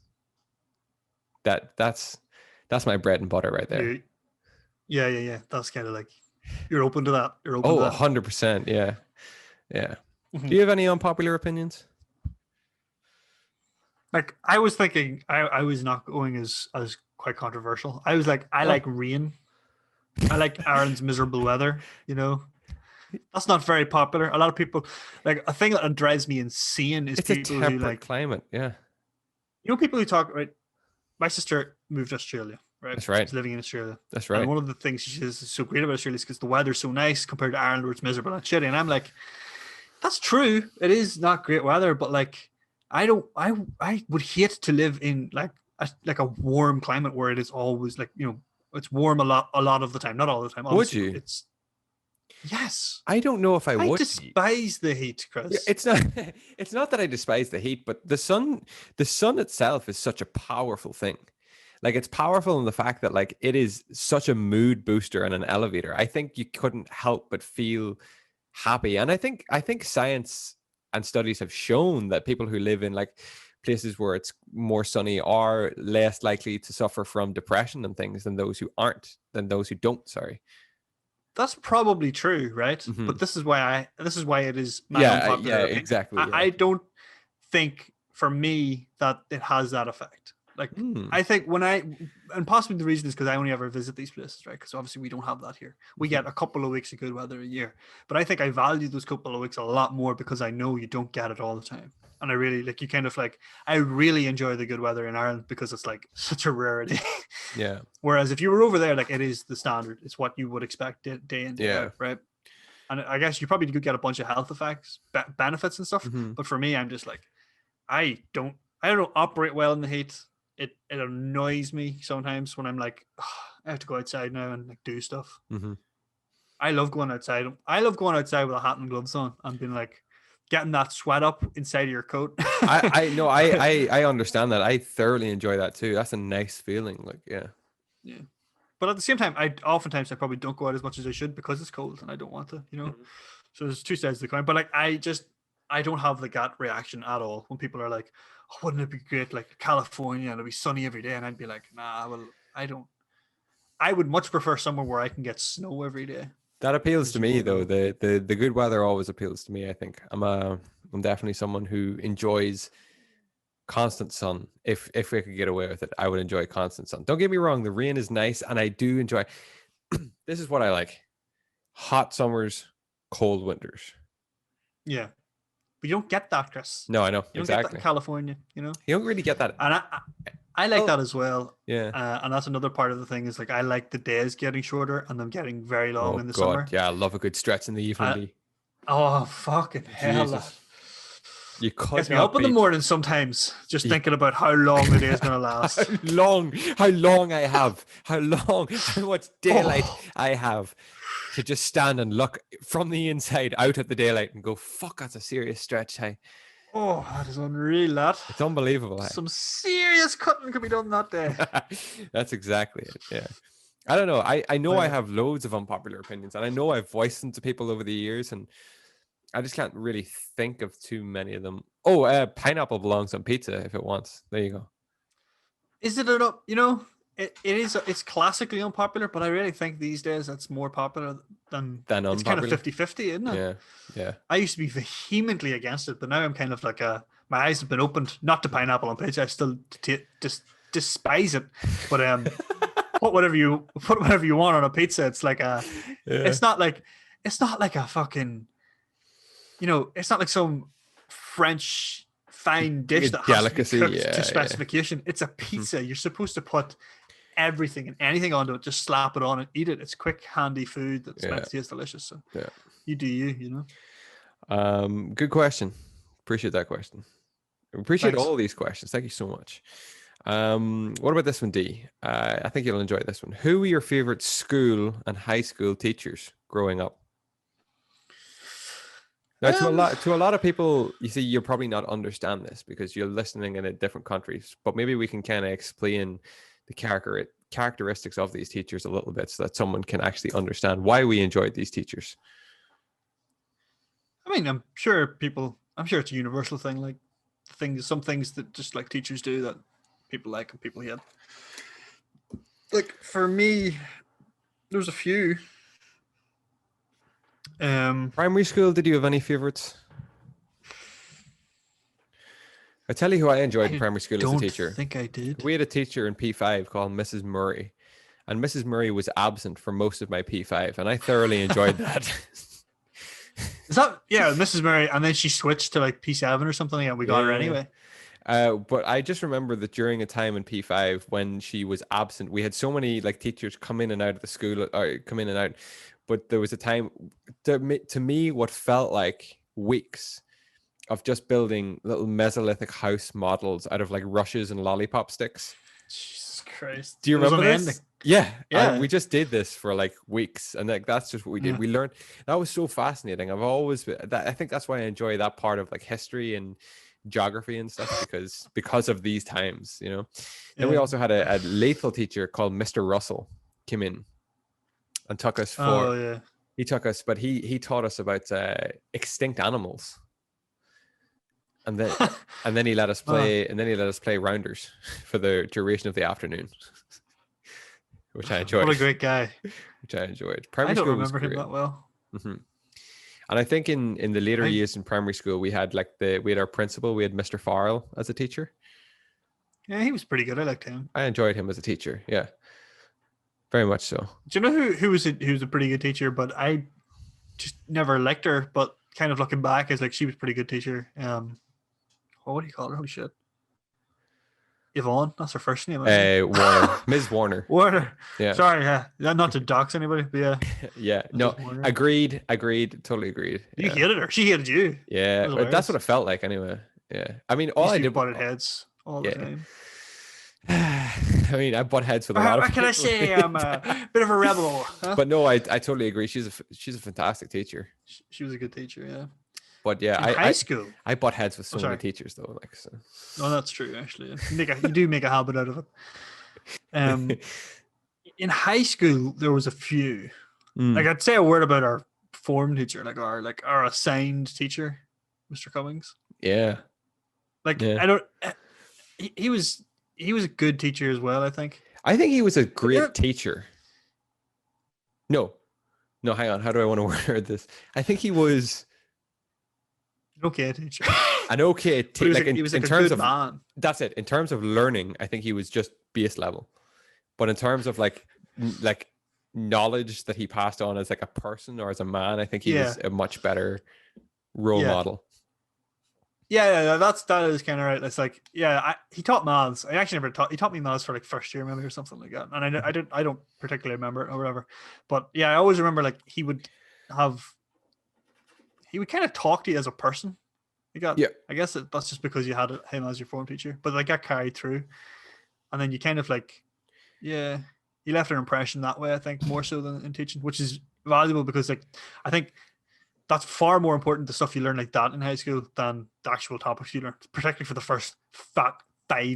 that's my bread and butter right there. Yeah. That's kind of like you're open to that. You're open to that. 100%. Yeah. Mm-hmm. Do you have any unpopular opinions? Like I was thinking, I was not going as quite controversial. I was like, I like rain. I like Ireland's miserable weather. You know, that's not very popular. A lot of people like a thing that drives me insane is it's people a temperate who like climate. Yeah. You know, people who talk right. My sister moved to Australia. Right. That's right. She's living in Australia. That's right. And one of the things she says is so great about Australia is because the weather's so nice compared to Ireland where it's miserable and shitty. And I'm like, that's true. It is not great weather, but like, I would hate to live in like a warm climate where it is always like, you know, it's warm a lot of the time, not all the time. Would you? Yes. I don't know if I would. I despise the heat, Chris. It's not that I despise the heat, but the sun itself is such a powerful thing. Like it's powerful in the fact that like it is such a mood booster and an elevator. I think you couldn't help but feel happy. And I think science and studies have shown that people who live in like places where it's more sunny are less likely to suffer from depression and things than those who don't. Sorry. That's probably true, right? Mm-hmm. But this is why it is my unpopular opinion. Exactly. Yeah. I don't think for me that it has that effect. Like I think and possibly the reason is because I only ever visit these places, right? Because obviously we don't have that here. We get a couple of weeks of good weather a year, but I think I value those couple of weeks a lot more because I know you don't get it all the time. And I really I really enjoy the good weather in Ireland because it's like such a rarity. Yeah. Whereas if you were over there, like it is the standard. It's what you would expect day in, day out, right? And I guess you probably could get a bunch of health effects, benefits and stuff. Mm-hmm. But for me, I'm just like, I don't operate well in the heat. It annoys me sometimes when I'm like, "Ugh, I have to go outside now and like do stuff. Hmm. I love going outside. I love going outside with a hat and gloves on and being like getting that sweat up inside of your coat. I no, I understand that. I thoroughly enjoy that too. That's a nice feeling. Like, yeah. Yeah. But at the same time, I probably don't go out as much as I should because it's cold and I don't want to, you know. Mhm. So there's two sides of the coin. But like I don't have the gut reaction at all when people are like, oh, wouldn't it be great like California and it'll be sunny every day? And I'd be like, nah, well, I don't. I would much prefer somewhere where I can get snow every day. That appeals As to you me well though. know. The good weather always appeals to me. I think I'm definitely someone who enjoys constant sun. If we could get away with it, I would enjoy constant sun. Don't get me wrong, the rain is nice, and I do enjoy. This is what I like: hot summers, cold winters. Yeah. But you don't get that, Chris. No, I know You don't get that in exactly. California, you know? You don't really get that. And I like Oh, that as well. yeah. And that's another part of the thing is like I like the days getting shorter and them getting very long Oh in the God, summer. yeah. I love a good stretch in the evening. I, D. oh fucking hell, that Jesus, you could gets me up not in the beat. morning sometimes just You, thinking about how long the day is gonna last. how long I have, how much daylight Oh, I have to just stand and look from the inside out at the daylight and go, fuck, that's a serious stretch. Hey, oh, that is unreal. That it's unbelievable. some serious cutting could be done that day. Hey. That's exactly it. Yeah. I don't know. I know But I yeah. have loads of unpopular opinions, and I know I've voiced them to people over the years, and I just can't really think of too many of them. Oh, pineapple belongs on pizza if it wants. There you go. Is it enough? You know, it is. It's classically unpopular, but I really think these days it's more popular than. Then It's kind of unpopular. 50-50, isn't it? Yeah. Yeah. I used to be vehemently against it, but now I'm kind of like my eyes have been opened not to pineapple on pizza. I still despise it, but put whatever you want on a pizza. It's like Yeah. it's not like a fucking, it's not like some French fine Like a dish that has to be delicacy. cooked Yeah. to Yeah. specification. It's a Mhm. pizza. You're supposed to put everything and anything onto it, just slap it on and eat it. It's quick, handy food that's meant Yeah. to taste delicious. So Yeah. you do you. Good question. Appreciate that question. Appreciate Thanks. all of these questions. Thank you so much. What about this one, D? I think you'll enjoy this one. Who were your favorite school and high school teachers growing up? Now, Um, to a lot of people, you see, you'll probably not understand this because you're listening in a different countries. But maybe we can kind of explain the characteristics of these teachers a little bit, so that someone can actually understand why we enjoyed these teachers. I mean, I'm sure it's a universal thing. Like some things that just like teachers do that people like and people hate. Like for me, there's a few. Primary school, did you have any favorites? I tell you who I enjoyed in I primary school as a don't teacher. think I did. We had a teacher in P5 called Mrs. Murray, and Mrs. Murray was absent for most of my P5, and I thoroughly enjoyed that. Is that Mrs. Murray, and then she switched to like P7 or something, and we got her Yeah. anyway. But I just remember that during a time in P5 when she was absent, we had so many like teachers come in and out of the school, or come in and out. But there was a time, to me, what felt like weeks of just building little Mesolithic house models out of like rushes and lollipop sticks. Jesus Christ! Do you It was remember unending. this? Yeah, Yeah. we just did this for like weeks, and like that's just what we did. Yeah. We learned. That was so fascinating. I think that's why I enjoy that part of like history and geography and stuff, because of these times, you know. Then we Yeah. also had a lethal teacher called Mr. Russell came in and took us Oh yeah. he took us, but he taught us about extinct animals, and then he let us play rounders for the duration of the afternoon, which I enjoyed. What a great guy. Which I enjoyed. I Primary don't school was remember him great. that well. Hmm. And I think in the later I- years in primary school, we had our principal, we had Mr. Farrell as a teacher. Yeah, he was pretty good. I liked him. I enjoyed him as a teacher. Yeah, very much so. Do you know who was a pretty good teacher? But I just never liked her. But kind of looking back, is like she was a pretty good teacher. What do you call her? Oh shit, Yvonne. That's her first name. Warner, Ms. Warner. Warner. Yeah, Sorry, not to dox anybody, but yeah, yeah. No, Mrs. Warner. agreed, totally agreed. You Yeah, hated her. She hated you. yeah. That was But that's what hilarious. it felt like anyway. Yeah. I mean, all These I two did. butted heads all the Yeah. time. I mean, I butt heads with a lot of What can I people. say? I'm a bit of a rebel. Huh? But no, I totally agree. She's a fantastic teacher. She was a good teacher, yeah. But yeah, In high school. I butt heads with so many Sorry. teachers though. Like, so. No, that's true. Actually, you do make a habit out of it. In high school, there was a few. Like, I'd say a word about our form teacher, like our assigned teacher, Mr. Cummings. Yeah. Like, Yeah. I don't. He was a good teacher as well. I think he was a great teacher. No, hang on. How do I want to word this? I think he was an okay teacher. An okay teacher. Like, he was in a terms good of man. That's it. In terms of learning, I think he was just base level. But in terms of like knowledge that he passed on as like a person or as a man, I think he was a much better role model. Yeah, that is kind of right. It's like, he taught maths. I actually never taught. He taught me maths for like first year maybe or something like that. And I don't particularly remember it or whatever. But yeah, I always remember like he would kind of talk to you as a person. I guess that's just because you had him as your form teacher. But like that carried through, and then you kind of like, you left an impression that way. I think more so than in teaching, which is valuable because like I think that's far more important, the stuff you learn like that in high school than the actual topics you learn, particularly for the first 5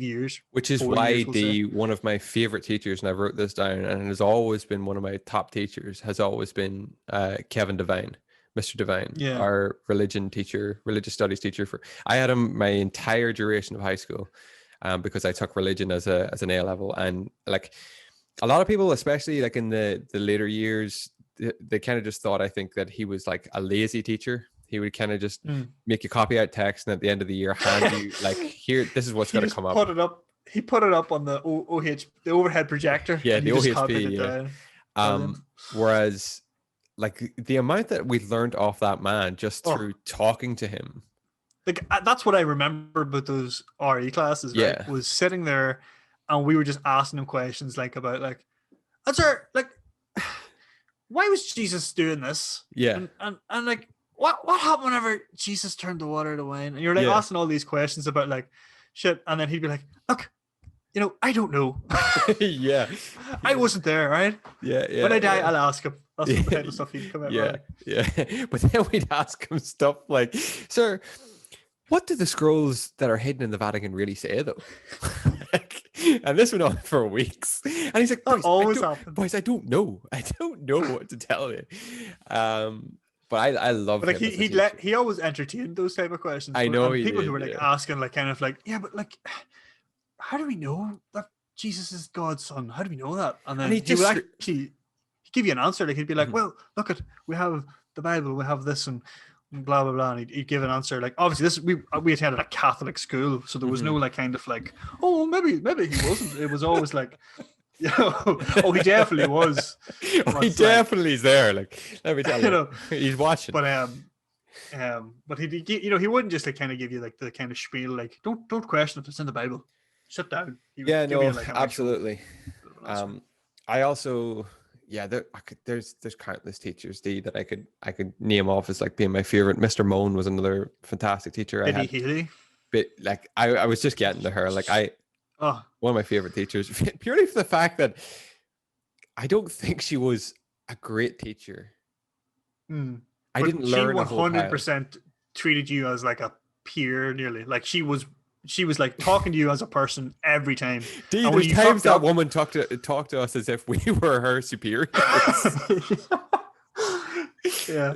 years. Which is why one of my favorite teachers, and I wrote this down, and has always been one of my top teachers, has always been Kevin Devine, Mr. Devine, our religious studies teacher. I had him my entire duration of high school, because I took religion as an A level, and like a lot of people, especially like in the later years, they kind of just thought, I think, that he was like a lazy teacher. He would kind of just make you copy out text, and at the end of the year hand you like, here, this is what's going to come up. He put it up on the the overhead projector. Yeah, the OHP. Whereas like the amount that we learned off that man just through talking to him. Like that's what I remember about those RE classes, right? Yeah. Was sitting there and we were just asking him questions like about like, sir, like, why was Jesus doing this? Yeah. And like, what happened whenever Jesus turned the water to wine? And you're like asking all these questions about like shit, and then he'd be like, look, I don't know. Yeah. I wasn't there, right? Yeah. When I die, I'll ask him. That's the type of stuff he'd come out with. Yeah. But then we'd ask him stuff like, sir, what do the scrolls that are hidden in the Vatican really say, though? And this went on for weeks. And he's like, boys, I don't know. I don't know what to tell you. But I love it. But like he always entertained those type of questions. I know people who were like asking like kind of like, but like, how do we know that Jesus is God's son? How do we know that? And then he would actually give you an answer. Like he'd be like, well, look we have the Bible, we have this and blah blah blah, and he'd give an answer. Like obviously we attended a Catholic school, so there was no like kind of like, oh maybe he wasn't. It was always like, he definitely was. He definitely is there. Like let me tell you, he's watching. But he wouldn't just like kind of give you like the kind of spiel like don't question if it's in the Bible. Sit down. Absolutely. I also. Yeah, there's countless teachers that I could name off as like being my favorite. Mr. Moan was another fantastic teacher. Healy. But like I was just getting to her. Like one of my favorite teachers, purely for the fact that I don't think she was a great teacher. I didn't learn. She 100% treated you as like a peer, nearly. Like she was like talking to you as a person every time. There's times that woman talked to us as if we were her superiors. Yeah.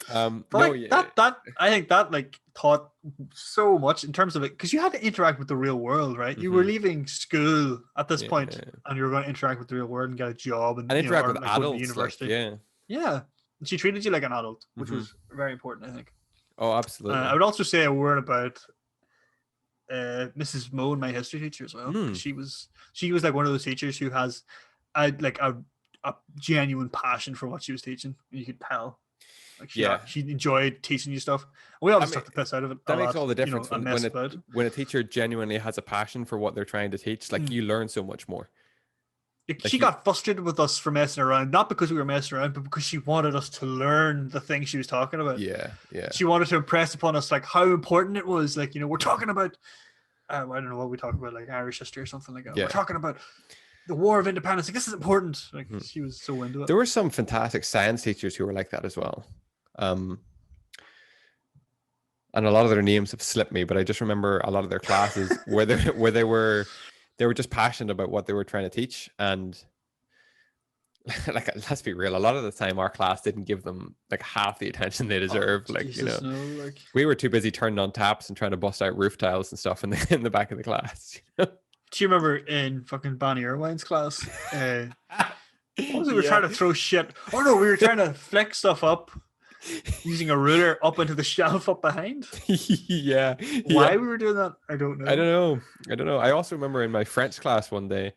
That I think that like taught so much in terms of it, because you had to interact with the real world, right? You were leaving school at this point, and you were going to interact with the real world and get a job and interact with adults, university. Like, yeah. And she treated you like an adult, which was very important, I think. Oh, absolutely. I would also say a word about Mrs. Moan, my history teacher as well. She was like one of those teachers who has a genuine passion for what she was teaching. You could tell. Like she enjoyed teaching you stuff. We always took the piss out of it. That makes all the difference when a teacher genuinely has a passion for what they're trying to teach. Like you learn so much more. Like She got frustrated with us for messing around, not because we were messing around, but because she wanted us to learn the thing she was talking about. yeah, yeah, She wanted to impress upon us like how important it was. Like, we're talking about I don't know what we talk about, like Irish history or something like that. yeah. We're talking about the War of Independence. Like, this is important. Like, Mhm. she was so into it. There were some fantastic science teachers who were like that as well. And a lot of their names have slipped me, but I just remember a lot of their classes where they were just passionate about what they were trying to teach. And like, let's be real, a lot of the time our class didn't give them like half the attention they deserved. Like, Jesus, no, like, we were too busy turning on taps and trying to bust out roof tiles and stuff in the back of the class. do you remember in fucking Bonnie Irwine's class? What was it? We were trying to throw shit. Oh no, we were trying to flick stuff up using a ruler up into the shelf up behind. Yeah. Why we were doing that, I don't know. I don't know. I also remember in my French class one day,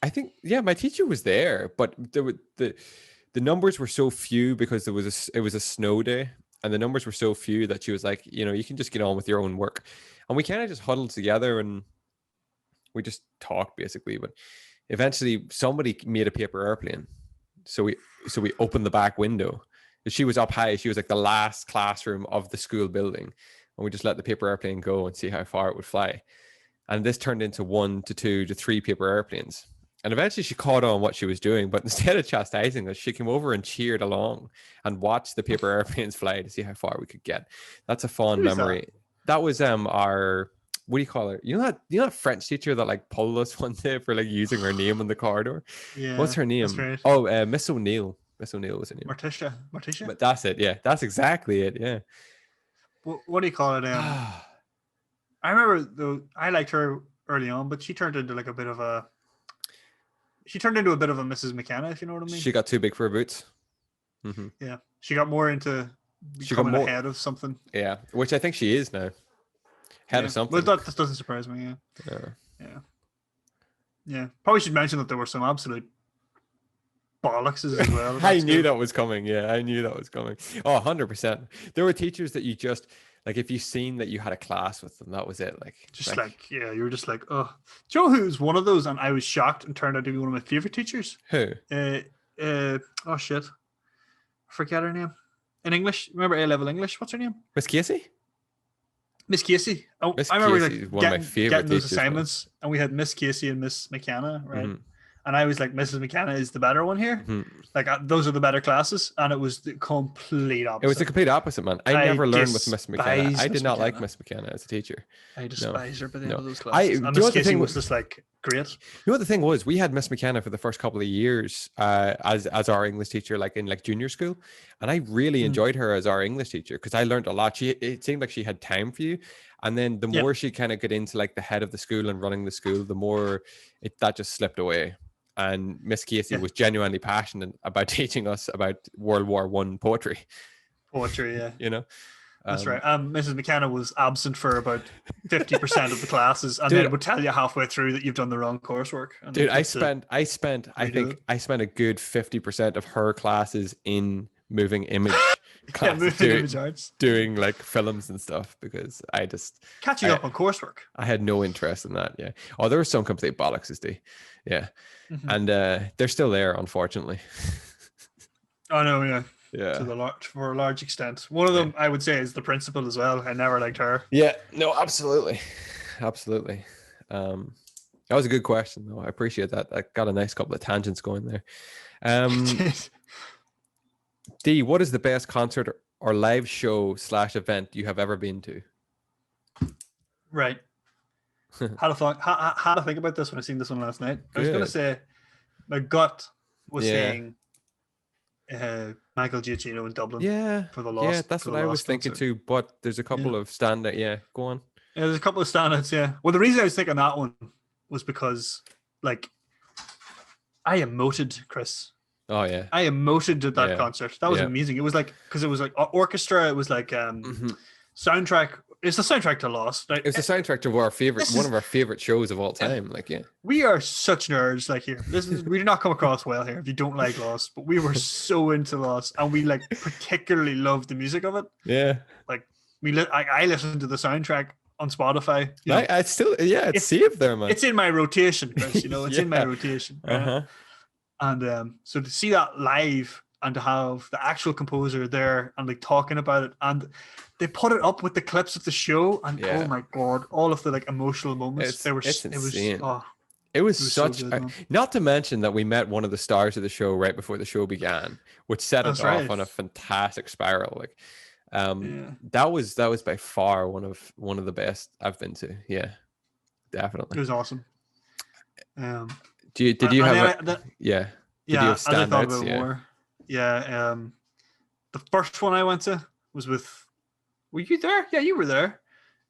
I think, yeah, my teacher was there, but the numbers were so few because it was a snow day, and the numbers were so few that she was like, you can just get on with your own work. And we kind of just huddled together and we just talked basically. But eventually somebody made a paper airplane. So we opened the back window. She was up high. She was like the last classroom of the school building. And we just let the paper airplane go and see how far it would fly. And this turned into 1 to 2 to 3 paper airplanes. And eventually she caught on what she was doing, but instead of chastising us, she came over and cheered along and watched the paper airplanes fly to see how far we could get. That's a fond memory. That was our, what do you call her? You know that French teacher that like pulled us one day for like using her name in the corridor? Yeah. What's her name? Right. Oh, Miss O'Neill. Miss O'Neill was her name. Morticia. But that's it. Yeah, that's exactly it. Yeah. What do you call it? I remember though, I liked her early on, but she turned into a bit of a Mrs. McKenna, if you know what I mean. She got too big for her boots. Mm-hmm. Yeah, she got more into becoming ahead of something. Yeah, which I think she is now. Head of something. But that doesn't surprise me. Yeah. Probably should mention that there were some absolute bollockses as well. I knew that was coming. Yeah, I knew that was coming. Oh, 100%. There were teachers that you just, like, if you seen that you had a class with them, that was it. You were just like, oh. Do you know who's one of those? And I was shocked and turned out to be one of my favorite teachers. Who? Oh shit. I forget her name. In English, remember A-level English? What's her name? Miss Casey? Miss Casey. Oh, Miss I remember Casey is one of my favorite getting those teachers, assignments, and we had Miss Casey and Miss McKenna, right? Mm-hmm. And I was like, Mrs. McKenna is the better one here. Mm-hmm. Like, those are the better classes. And it was the complete opposite. It was the complete opposite, man. I never learned with Miss McKenna. I did not like Miss McKenna as a teacher. I despised her by the end of those classes. And Miss Casey was just like, great. You know what the thing was? We had Miss McKenna for the first couple of years as our English teacher, like in like junior school. And I really enjoyed her as our English teacher because I learned a lot. It seemed like she had time for you. And then the more she kind of got into like the head of the school and running the school, the more that just slipped away. And Miss Casey was genuinely passionate about teaching us about World War I poetry. Yeah. You know? That's right. Mrs. McKenna was absent for about 50% of the classes, and then would tell you halfway through that you've done the wrong coursework. Dude, I spent a good 50% of her classes in moving image classes, doing like films and stuff, because I just catching up on coursework. I had no interest in that. Yeah. Oh, there were some complete bollocks, yeah. Mm-hmm. And they're still there, unfortunately. Oh no, yeah. For a large extent. One of them, I would say, is the principal as well. I never liked her. Yeah, no, absolutely. That was a good question, though. I appreciate that. I got a nice couple of tangents going there. D, what is the best concert or live show / event you have ever been to? Right. How to think about this when I seen this one last night. I was going to say, my gut was saying Michael Giacchino in Dublin. For the Lost. Yeah, that's what I was thinking too. But there's a couple of standout. Yeah, go on. Yeah, there's a couple of standouts. Yeah. Well, the reason I was thinking that one was because, like, I emoted, Chris. Oh yeah. I emoted at that concert. That was amazing. It was like, because it was like orchestra. It was like soundtrack. It's the soundtrack to Lost. Right? It's the soundtrack to one of our favorite shows of all time. Like, yeah, we are such nerds. Like, here, we do not come across well here if you don't like Lost, but we were so into Lost, and we like particularly loved the music of it. Yeah, like I listened to the soundtrack on Spotify. I still, yeah, it's saved there, man. It's in my rotation, Chris. It's in my rotation. Right? Uh-huh. And so to see that live and to have the actual composer there and like talking about it, and they put it up with the clips of the show, and oh my god, all of the like emotional moments. It's insane. It was such so good, not to mention that we met one of the stars of the show right before the show began, which set us off on a fantastic spiral. Like, that was by far one of the best I've been to. Yeah, definitely. It was awesome. Did you have Did you have standouts? More. Yeah. The first one I went to was with. Were you there? Yeah, you were there.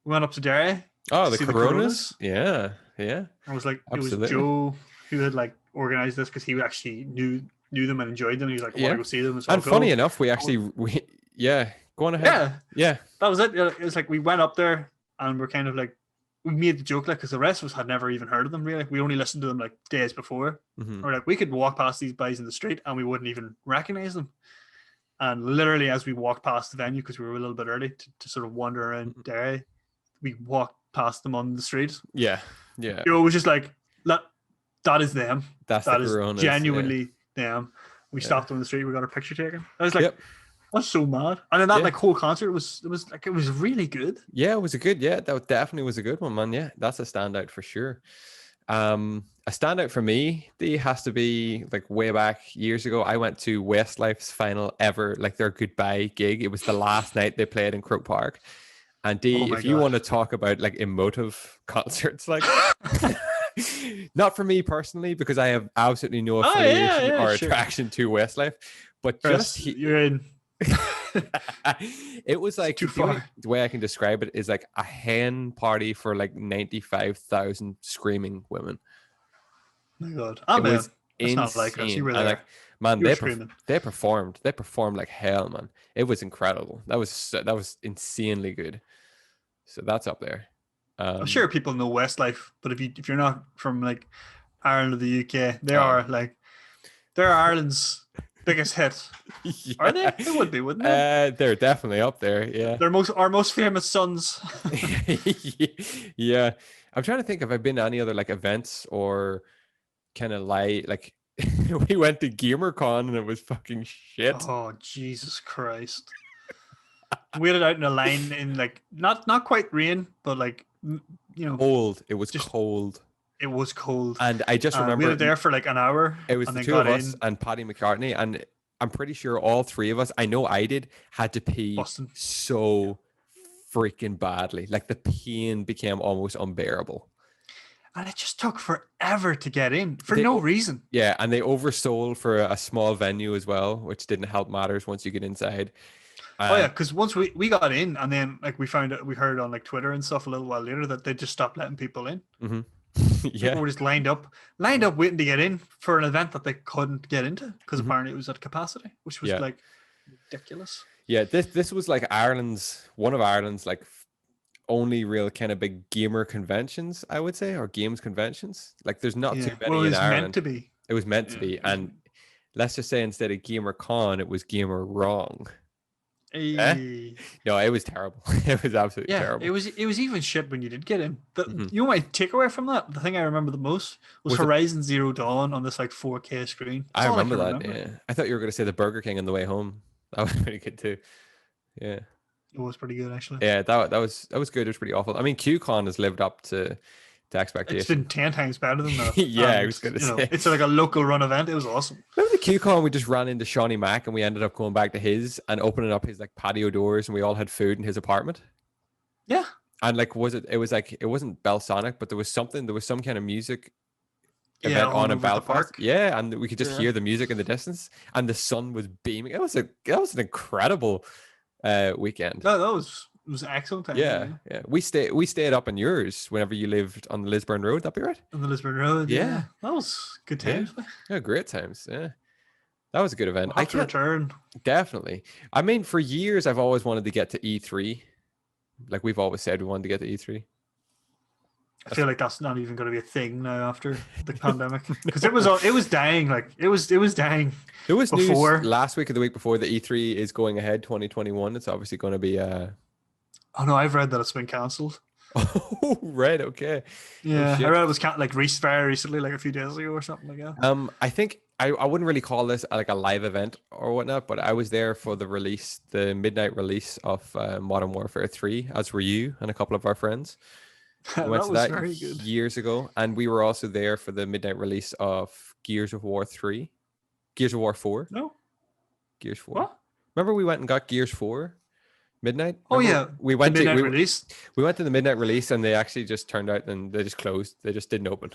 We went up to Derry. Oh, the Coronas? Yeah. I was like, Absolutely. It was Joe who had like organized this because he actually knew them and enjoyed them. He was like, I want to go see them. And funny enough, we actually go on ahead. Yeah. That was it. It was like we went up there and we're kind of like, we made the joke like because the rest of us had never even heard of them really. We only listened to them like days before. Mm-hmm. We're like, we could walk past these guys in the street and we wouldn't even recognize them. And literally as we walked past the venue, because we were a little bit early to sort of wander around Derry, we walked past them on the street. Yeah. It was just like, that is them. That is Coronas, genuinely them. We stopped them on the street. We got our picture taken. I was like, that's so mad. And then that like whole concert was really good. Yeah, it was that definitely was a good one, man. Yeah, that's a standout for sure. A standout for me, has to be like way back years ago. I went to Westlife's final ever, like their goodbye gig. It was the last night they played in Croke Park. And if you want to talk about like emotive concerts, like not for me personally, because I have absolutely no affiliation or attraction to Westlife, but Chris, you're in. It was like the way I can describe it is like a hen party for like 95,000 screaming women. Oh my god, it was insane. Not like us. You were there. Like, man, they performed like hell, man. It was incredible. That was insanely good. So that's up there. I'm sure people know Westlife, but if you're not from like Ireland or the UK, they're Ireland's biggest hit. Yeah. Are they? They would be, wouldn't they? They're definitely up there. Yeah. They're our most famous sons. Yeah. I'm trying to think if I've been to any other like events or kind of like we went to GamerCon and it was fucking shit. Oh Jesus Christ. We had it out in a line in like not quite rain, but like cold. It was cold. It was cold. And I just remember we were there for like an hour. It was the two of us and Paddy McCartney, and I'm pretty sure all three of us, I know I did, had to pee so freaking badly. Like the pain became almost unbearable. And it just took forever to get in for no reason. Yeah, and they oversold for a small venue as well, which didn't help matters once you get inside. Because once we got in, and then like we heard on like Twitter and stuff a little while later that they just stopped letting people in. Mm-hmm. People were just lined up waiting to get in for an event that they couldn't get into because apparently it was at capacity, which was like ridiculous. Yeah, this was like one of Ireland's like only real kind of big gamer conventions, I would say, or games conventions. Like there's not too many in Ireland. It was meant to be, and let's just say instead of GamerCon, it was Gamer Wrong. No, it was terrible. It was absolutely terrible. It was even shit when you did get in. You know my takeaway from that? The thing I remember the most was Horizon Zero Dawn on this like 4K screen. I remember that. Yeah, I thought you were going to say the Burger King on the way home. That was pretty good too. Yeah, it was pretty good actually. Yeah, that was good. It was pretty awful. I mean, QCon has lived up to expectations. It's been 10 times better than that. I was going to say. It's like a local run event. It was awesome. Remember the QCon? We just ran into Shawnee Mac and we ended up going back to his and opening up his like patio doors, and we all had food in his apartment. Yeah. And like, it wasn't Belsonic, but there was some kind of music event on in Belfast. Yeah, and we could just hear the music in the distance, and the sun was beaming. That was an incredible weekend. No, it was excellent time. Yeah. We stayed up in yours whenever you lived on the Lisburn Road. That'd be right. On the Lisburn Road. Yeah. That was good times. Yeah, great times. Yeah. That was a good event. I can return. Definitely. I mean, for years I've always wanted to get to E3. Like we've always said we wanted to get to E3. I feel like that's not even going to be a thing now after the pandemic, because it was dying. Like it was dying. There was news last week or the week before that E3 is going ahead 2021. It's obviously going to be Oh no, I've read that it's been cancelled. Oh, right. Okay. Oh Yeah, I shit. read it was kind of like very recently, like a few days ago or something like that. I think I wouldn't really call this like a live event or whatnot, but I was there for the release, the midnight release of Modern Warfare 3, as were you and a couple of our friends. We went That to was that very good. years ago, and we were also there for the midnight release of Gears of War 3, Gears of War 4, No, Gears 4. what? Remember we went and got Gears 4 midnight? Oh Remember yeah, the midnight release. we went to the midnight release and they actually just turned out and they just closed. They just didn't open.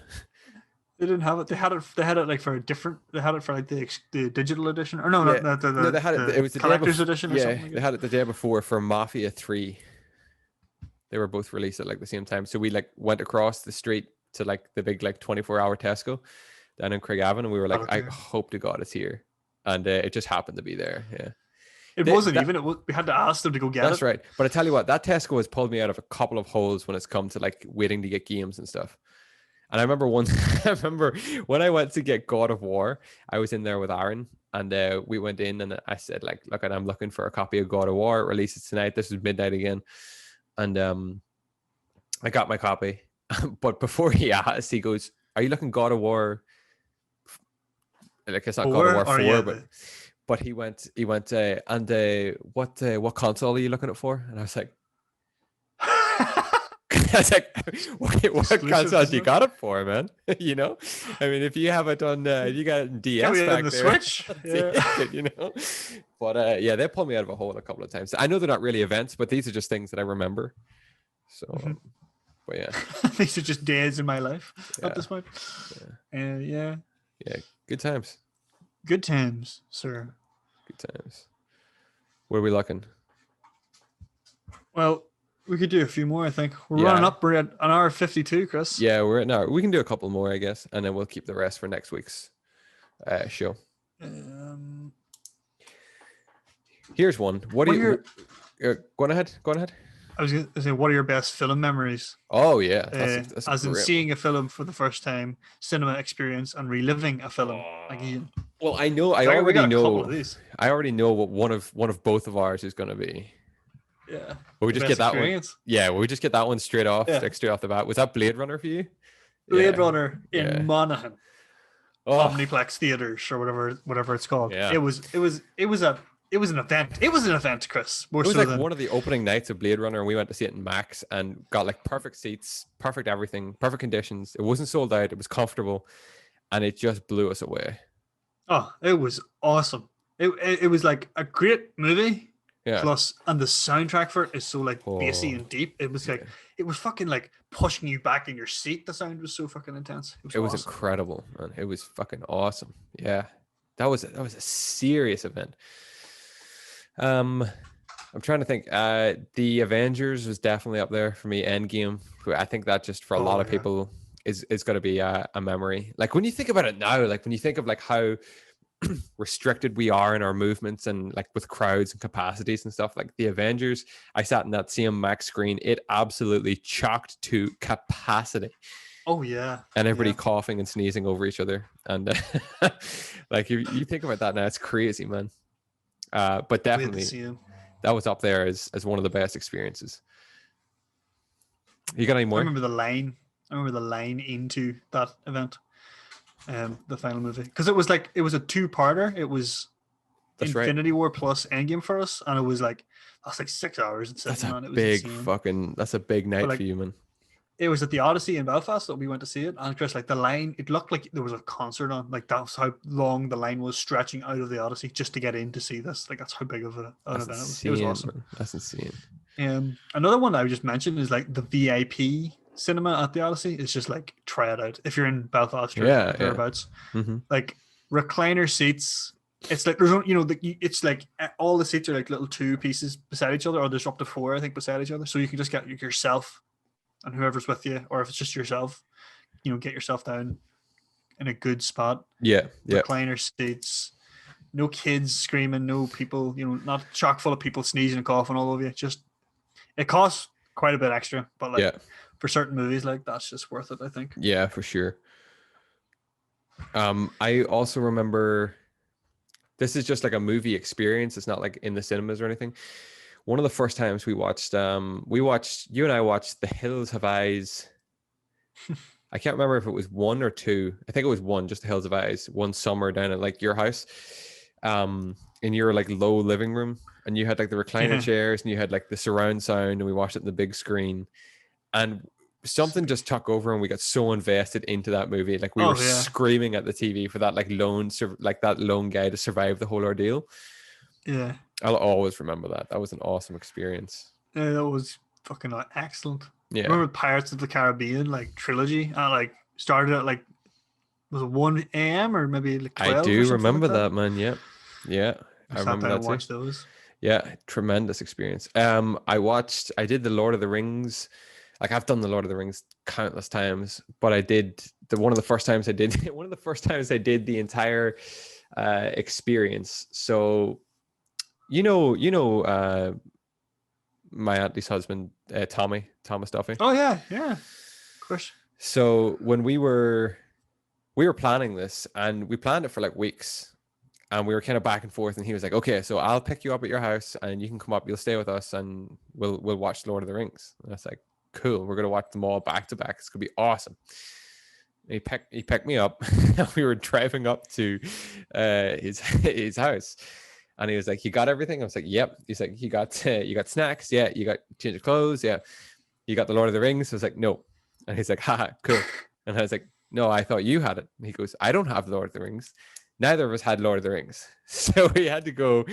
They didn't have it. They had it. They had it like for a different. They had it for like the digital edition, or no, Yeah. not No, they had it. It the was the day collector's before. edition or Yeah, something like they that. had it the day before for Mafia 3. They were both released at like the same time. So we like went across the street to like the big like 24-hour Tesco down in Craigavon, and we were like, I Okay. hope to God it's here. And it just happened to be there. Yeah. It wasn't even. It was, we had to ask them to go get That's it. right. But I tell you what, that Tesco has pulled me out of a couple of holes when it's come to like waiting to get games and stuff. And I remember I remember when I went to get God of War, I was in there with Aaron and we went in and I said, like, look, I'm looking for a copy of God of War. It releases tonight. This is midnight again. And I got my copy. But before he asked, he goes, are you looking God of War? Like it's not God of War 4, yeah, but he went, and what console are you looking at for? And I was like, I was like, what console you got it for, man? You know, I mean, if you have it on, you got it in DS back the there, Switch. Yeah. you know. But yeah, they pulled me out of a hole a couple of times. I know they're not really events, but these are just things that I remember. So, but yeah, These are just days in my life at this point. Yeah, good times. Good times, sir. Good times. Where are we looking? Well, we could do a few more, I think. We're running up. We're at an hour 52, Chris. Yeah, we're at an hour. We can do a couple more, I guess, and then we'll keep the rest for next week's show. Here's one. What do you... Go on ahead. I was going to say, what are your best film memories? Oh, yeah. That's as in seeing a film for the first time, cinema experience, and reliving a film again. Well, I already know what one of both of ours is going to be. Yeah. But we just get that one. Yeah, we just get that one straight off the bat. Was that Blade Runner for you? Blade Runner in Monaghan. Omniplex theaters or whatever it's called. Yeah. It was an event. It was an event, Chris. It was like one of the opening nights of Blade Runner, and we went to see it in Max and got like perfect seats, perfect everything, perfect conditions. It wasn't sold out. It was comfortable, and it just blew us away. Oh, it was awesome. It was like a great movie. Yeah. Plus, and the soundtrack for it is so like bassy and deep. It was like it was fucking like pushing you back in your seat. The sound was so fucking intense. It was incredible, man. It was fucking awesome. Yeah, that was a serious event. I'm trying to think. The Avengers was definitely up there for me. Endgame. I think that just for a lot of people is going to be a memory. Like when you think about it now, like when you think of like how restricted we are in our movements and like with crowds and capacities and stuff, like the Avengers, I sat in that same Max screen. It absolutely chocked to capacity. Oh yeah. And everybody coughing and sneezing over each other. And like you think about that now, it's crazy, man. But definitely that was up there as one of the best experiences. You got any more? I remember the line into that event. The final movie, because it was a two-parter. It was Infinity War plus Endgame for us, and it was like that's like 6 hours. That's a big night for you, man. It was at the Odyssey in Belfast that we went to see it, and just like the line, it looked like there was a concert on. Like that's how long the line was stretching out of the Odyssey just to get in to see this. Like that's how big of an event it was. It was awesome. Man. That's insane. Another one that I just mentioned is like the VIP cinema at the Odyssey. Is just like try it out if you're in Belfast or thereabouts. Mm-hmm. Like recliner seats. It's like there's it's like all the seats are like little two pieces beside each other, or there's up to four I think beside each other, so you can just get yourself and whoever's with you, or if it's just yourself, get yourself down in a good spot. Yeah. Recliner seats, no kids screaming, no people, not chock full of people sneezing and coughing all over you. Just it costs quite a bit extra, but like for certain movies, like that's just worth it, I think. Yeah, for sure. I also remember, this is just like a movie experience. It's not like in the cinemas or anything. one of the first times we watched, you and I watched The Hills Have Eyes. I can't remember if it was one or two. I think it was one, just The Hills Have Eyes, one summer down at like your house, in your like low living room, and you had like the recliner Yeah. chairs and you had like the surround sound, and we watched it in the big screen, and something just took over and we got so invested into that movie. Like we were Oh yeah. screaming at the TV for that that lone guy to survive the whole ordeal. Yeah. I'll always remember that. That was an awesome experience. Yeah, that was fucking excellent. Yeah. Remember Pirates of the Caribbean like trilogy? Like started at like, was it 1 a.m. or maybe like 12? I or do something remember like that, man. Yeah. Yeah. I sat remember down that and too. watched those. Yeah, tremendous experience. I did the Lord of the Rings. Like I've done the Lord of the Rings countless times, but I did one of the first times I did the entire experience. So my auntie's husband, Thomas Duffy. Oh yeah, yeah, of course. So when we were planning this, and we planned it for like weeks, and we were kind of back and forth, and he was like, okay, so I'll pick you up at your house and you can come up, you'll stay with us, and we'll watch Lord of the Rings. And I was like, cool, we're gonna watch them all back to back. It's gonna be awesome. And he picked me up and we were driving up to his house, and he was like, you got everything? I was like, yep. He's like, you got snacks? Yeah. You got change of clothes? Yeah. You got the Lord of the Rings? I was like, no. And he's like, haha, cool. And I was like, no, I thought you had it. And he goes, I don't have Lord of the Rings. Neither of us had Lord of the Rings. So we had to go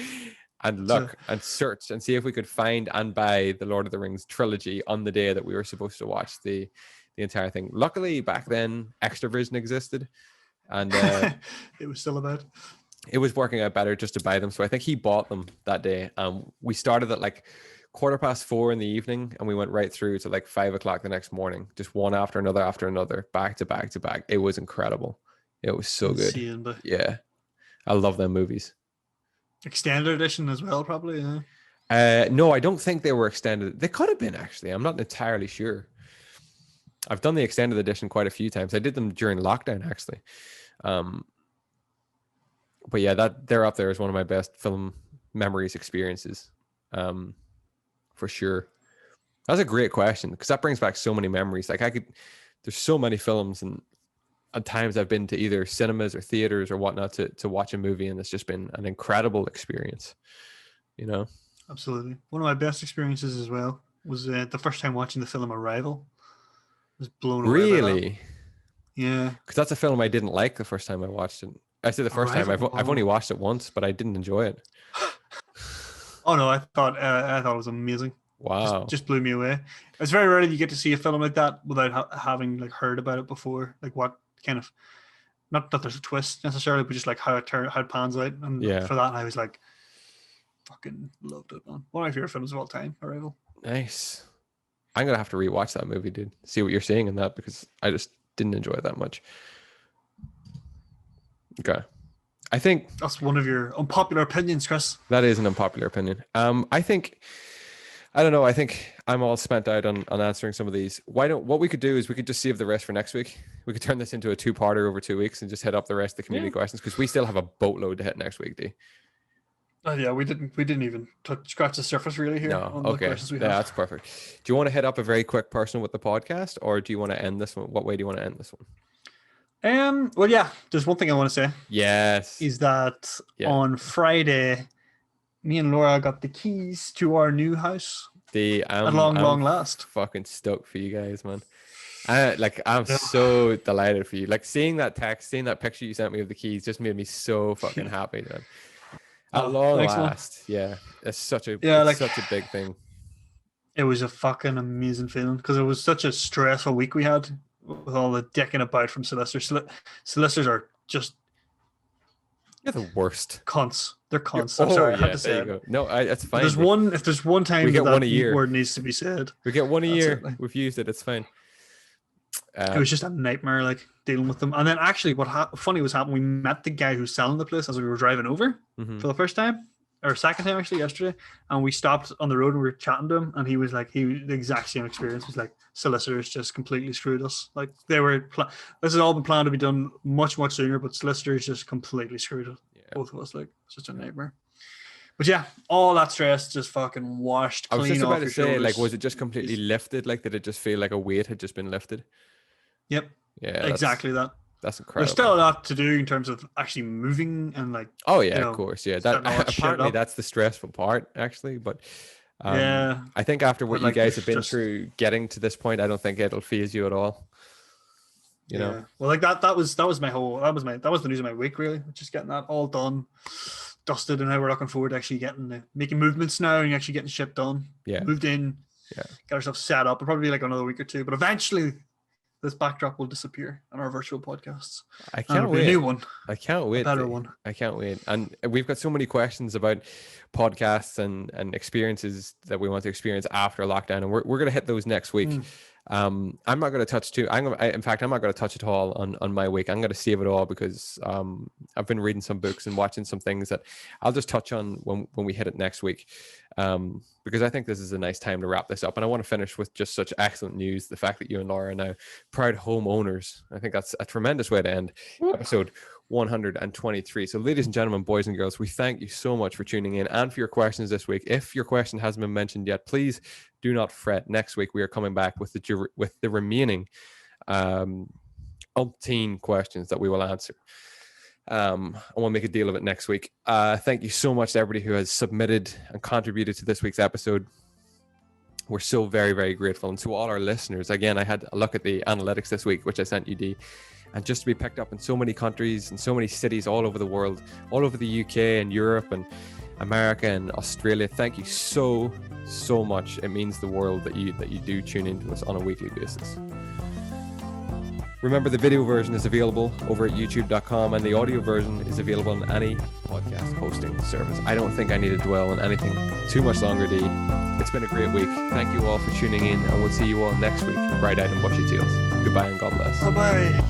and look and search and see if we could find and buy the Lord of the Rings trilogy on the day that we were supposed to watch the entire thing. Luckily, back then, Extravision existed, and it was still about. It was working out better just to buy them. So I think he bought them that day. We started at like 4:15 in the evening, and we went right through to like 5 o'clock the next morning, just one after another, back to back to back. It was incredible. It was so insane, good. But yeah, I love them movies. Extended edition as well, probably. Yeah. No, I don't think they were extended. They could have been, actually. I'm not entirely sure. I've done the extended edition quite a few times. I did them during lockdown, actually. But yeah, they're up there as one of my best film memories, experiences, for sure. That's a great question, because that brings back so many memories. Like there's so many films, and at times I've been to either cinemas or theaters or whatnot to watch a movie, and it's just been an incredible experience. Absolutely. One of my best experiences as well was the first time watching the film Arrival. I was blown away. Really? Yeah. Because that's a film I didn't like the first time I watched it. I said the first time. I've only watched it once, but I didn't enjoy it. Oh no, I thought it was amazing. Wow. Just blew me away. It's very rare that you get to see a film like that without having like heard about it before. Like what kind of, not that there's a twist necessarily, but just like how it pans out. And for that, I was like, fucking loved it, man. One of my favorite films of all time, Arrival. Nice. I'm gonna have to rewatch that movie, dude. See what you're seeing in that, because I just didn't enjoy it that much. Okay. I think that's one of your unpopular opinions, Chris. That is an unpopular opinion. I think I'm all spent out on answering some of these. What we could do is we could just save the rest for next week. We could turn this into a 2-parter over 2 weeks and just hit up the rest of the community questions, because we still have a boatload to hit next week, D. Yeah, we didn't even scratch the surface really here. No, okay. Yeah, that's perfect. Do you want to hit up a very quick personal with the podcast, or do you want to end this one? What way do you want to end this one? Well, yeah, there's one thing I want to say. Yes. Is that on Friday, me and Laura got the keys to our new house. At long last. Fucking stoked for you guys, man. I'm so delighted for you. Like seeing that picture you sent me of the keys just made me so fucking happy, man. At long last. Man. Yeah. It's such a big thing. It was a fucking amazing feeling, because it was such a stressful week we had with all the dicking about from solicitors. Solicitors are just... You're the worst. Cunts. They're cunts. I'm sorry, I had to say it. No, that's fine. If there's one time we get one a year. Word needs to be said. We get one a year. We've used it. It's fine. It was just a nightmare, like dealing with them. And then actually, funny was happening. We met the guy who's selling the place as we were driving over for the first time, or second time actually, yesterday. And we stopped on the road and we were chatting to him, and he was like, the exact same experience. He's like, solicitors just completely screwed us. Like they were, this has all been planned to be done much sooner, but solicitors just completely screwed us, both of us. Like it's just a nightmare. But yeah, all that stress just fucking washed I was clean just off about to your say, shoulders. like, was it just completely lifted? Like, did it just feel like a weight had just been lifted? Yep, Yeah, exactly that. that's There's incredible. still a lot to do in terms of actually moving and like. Oh yeah, you of know, course. Yeah, setting all that shit apparently up. that's the stressful part, actually. But Yeah, I think after what but you like guys there's have been just through, getting to this point, I don't think it'll phase you at all. You know. yeah. Well, like that was my whole that was the news of my week really. Just getting that all done, dusted, and now we're looking forward to actually making movements now and actually getting shit done. Yeah. Moved in, Yeah. get ourselves set up. It'll probably be like another week or two, but eventually this backdrop will disappear on our virtual podcasts. I And can't it'll be wait. a new one. I can't wait. A better one. I can't wait. And we've got so many questions about podcasts and experiences that we want to experience after lockdown, and we're going to hit those next week. I'm not going to touch in fact, I'm not going to touch at all on my week. I'm going to save it all because I've been reading some books and watching some things that I'll just touch on when we hit it next week. Because I think this is a nice time to wrap this up. And I want to finish with just such excellent news. The fact that you and Laura are now proud homeowners. I think that's a tremendous way to end episode 123. So ladies and gentlemen, boys and girls, we thank you so much for tuning in and for your questions this week. If your question hasn't been mentioned yet, please do not fret. Next week, we are coming back with the remaining umpteen questions that we will answer. I want to make a deal of it next week. Thank you so much to everybody who has submitted and contributed to this week's episode. We're so very, very grateful. And to all our listeners, again, I had a look at the analytics this week, which I sent you, D. And just to be picked up in so many countries and so many cities all over the world, all over the UK and Europe and America and Australia, thank you so, so much. It means the world that you do tune into us on a weekly basis. Remember, the video version is available over at youtube.com and the audio version is available on any podcast hosting service. I don't think I need to dwell on anything too much longer, D. It's been a great week. Thank you all for tuning in, and we'll see you all next week. Bright-eyed and bushy tails. Goodbye and God bless. Bye-bye.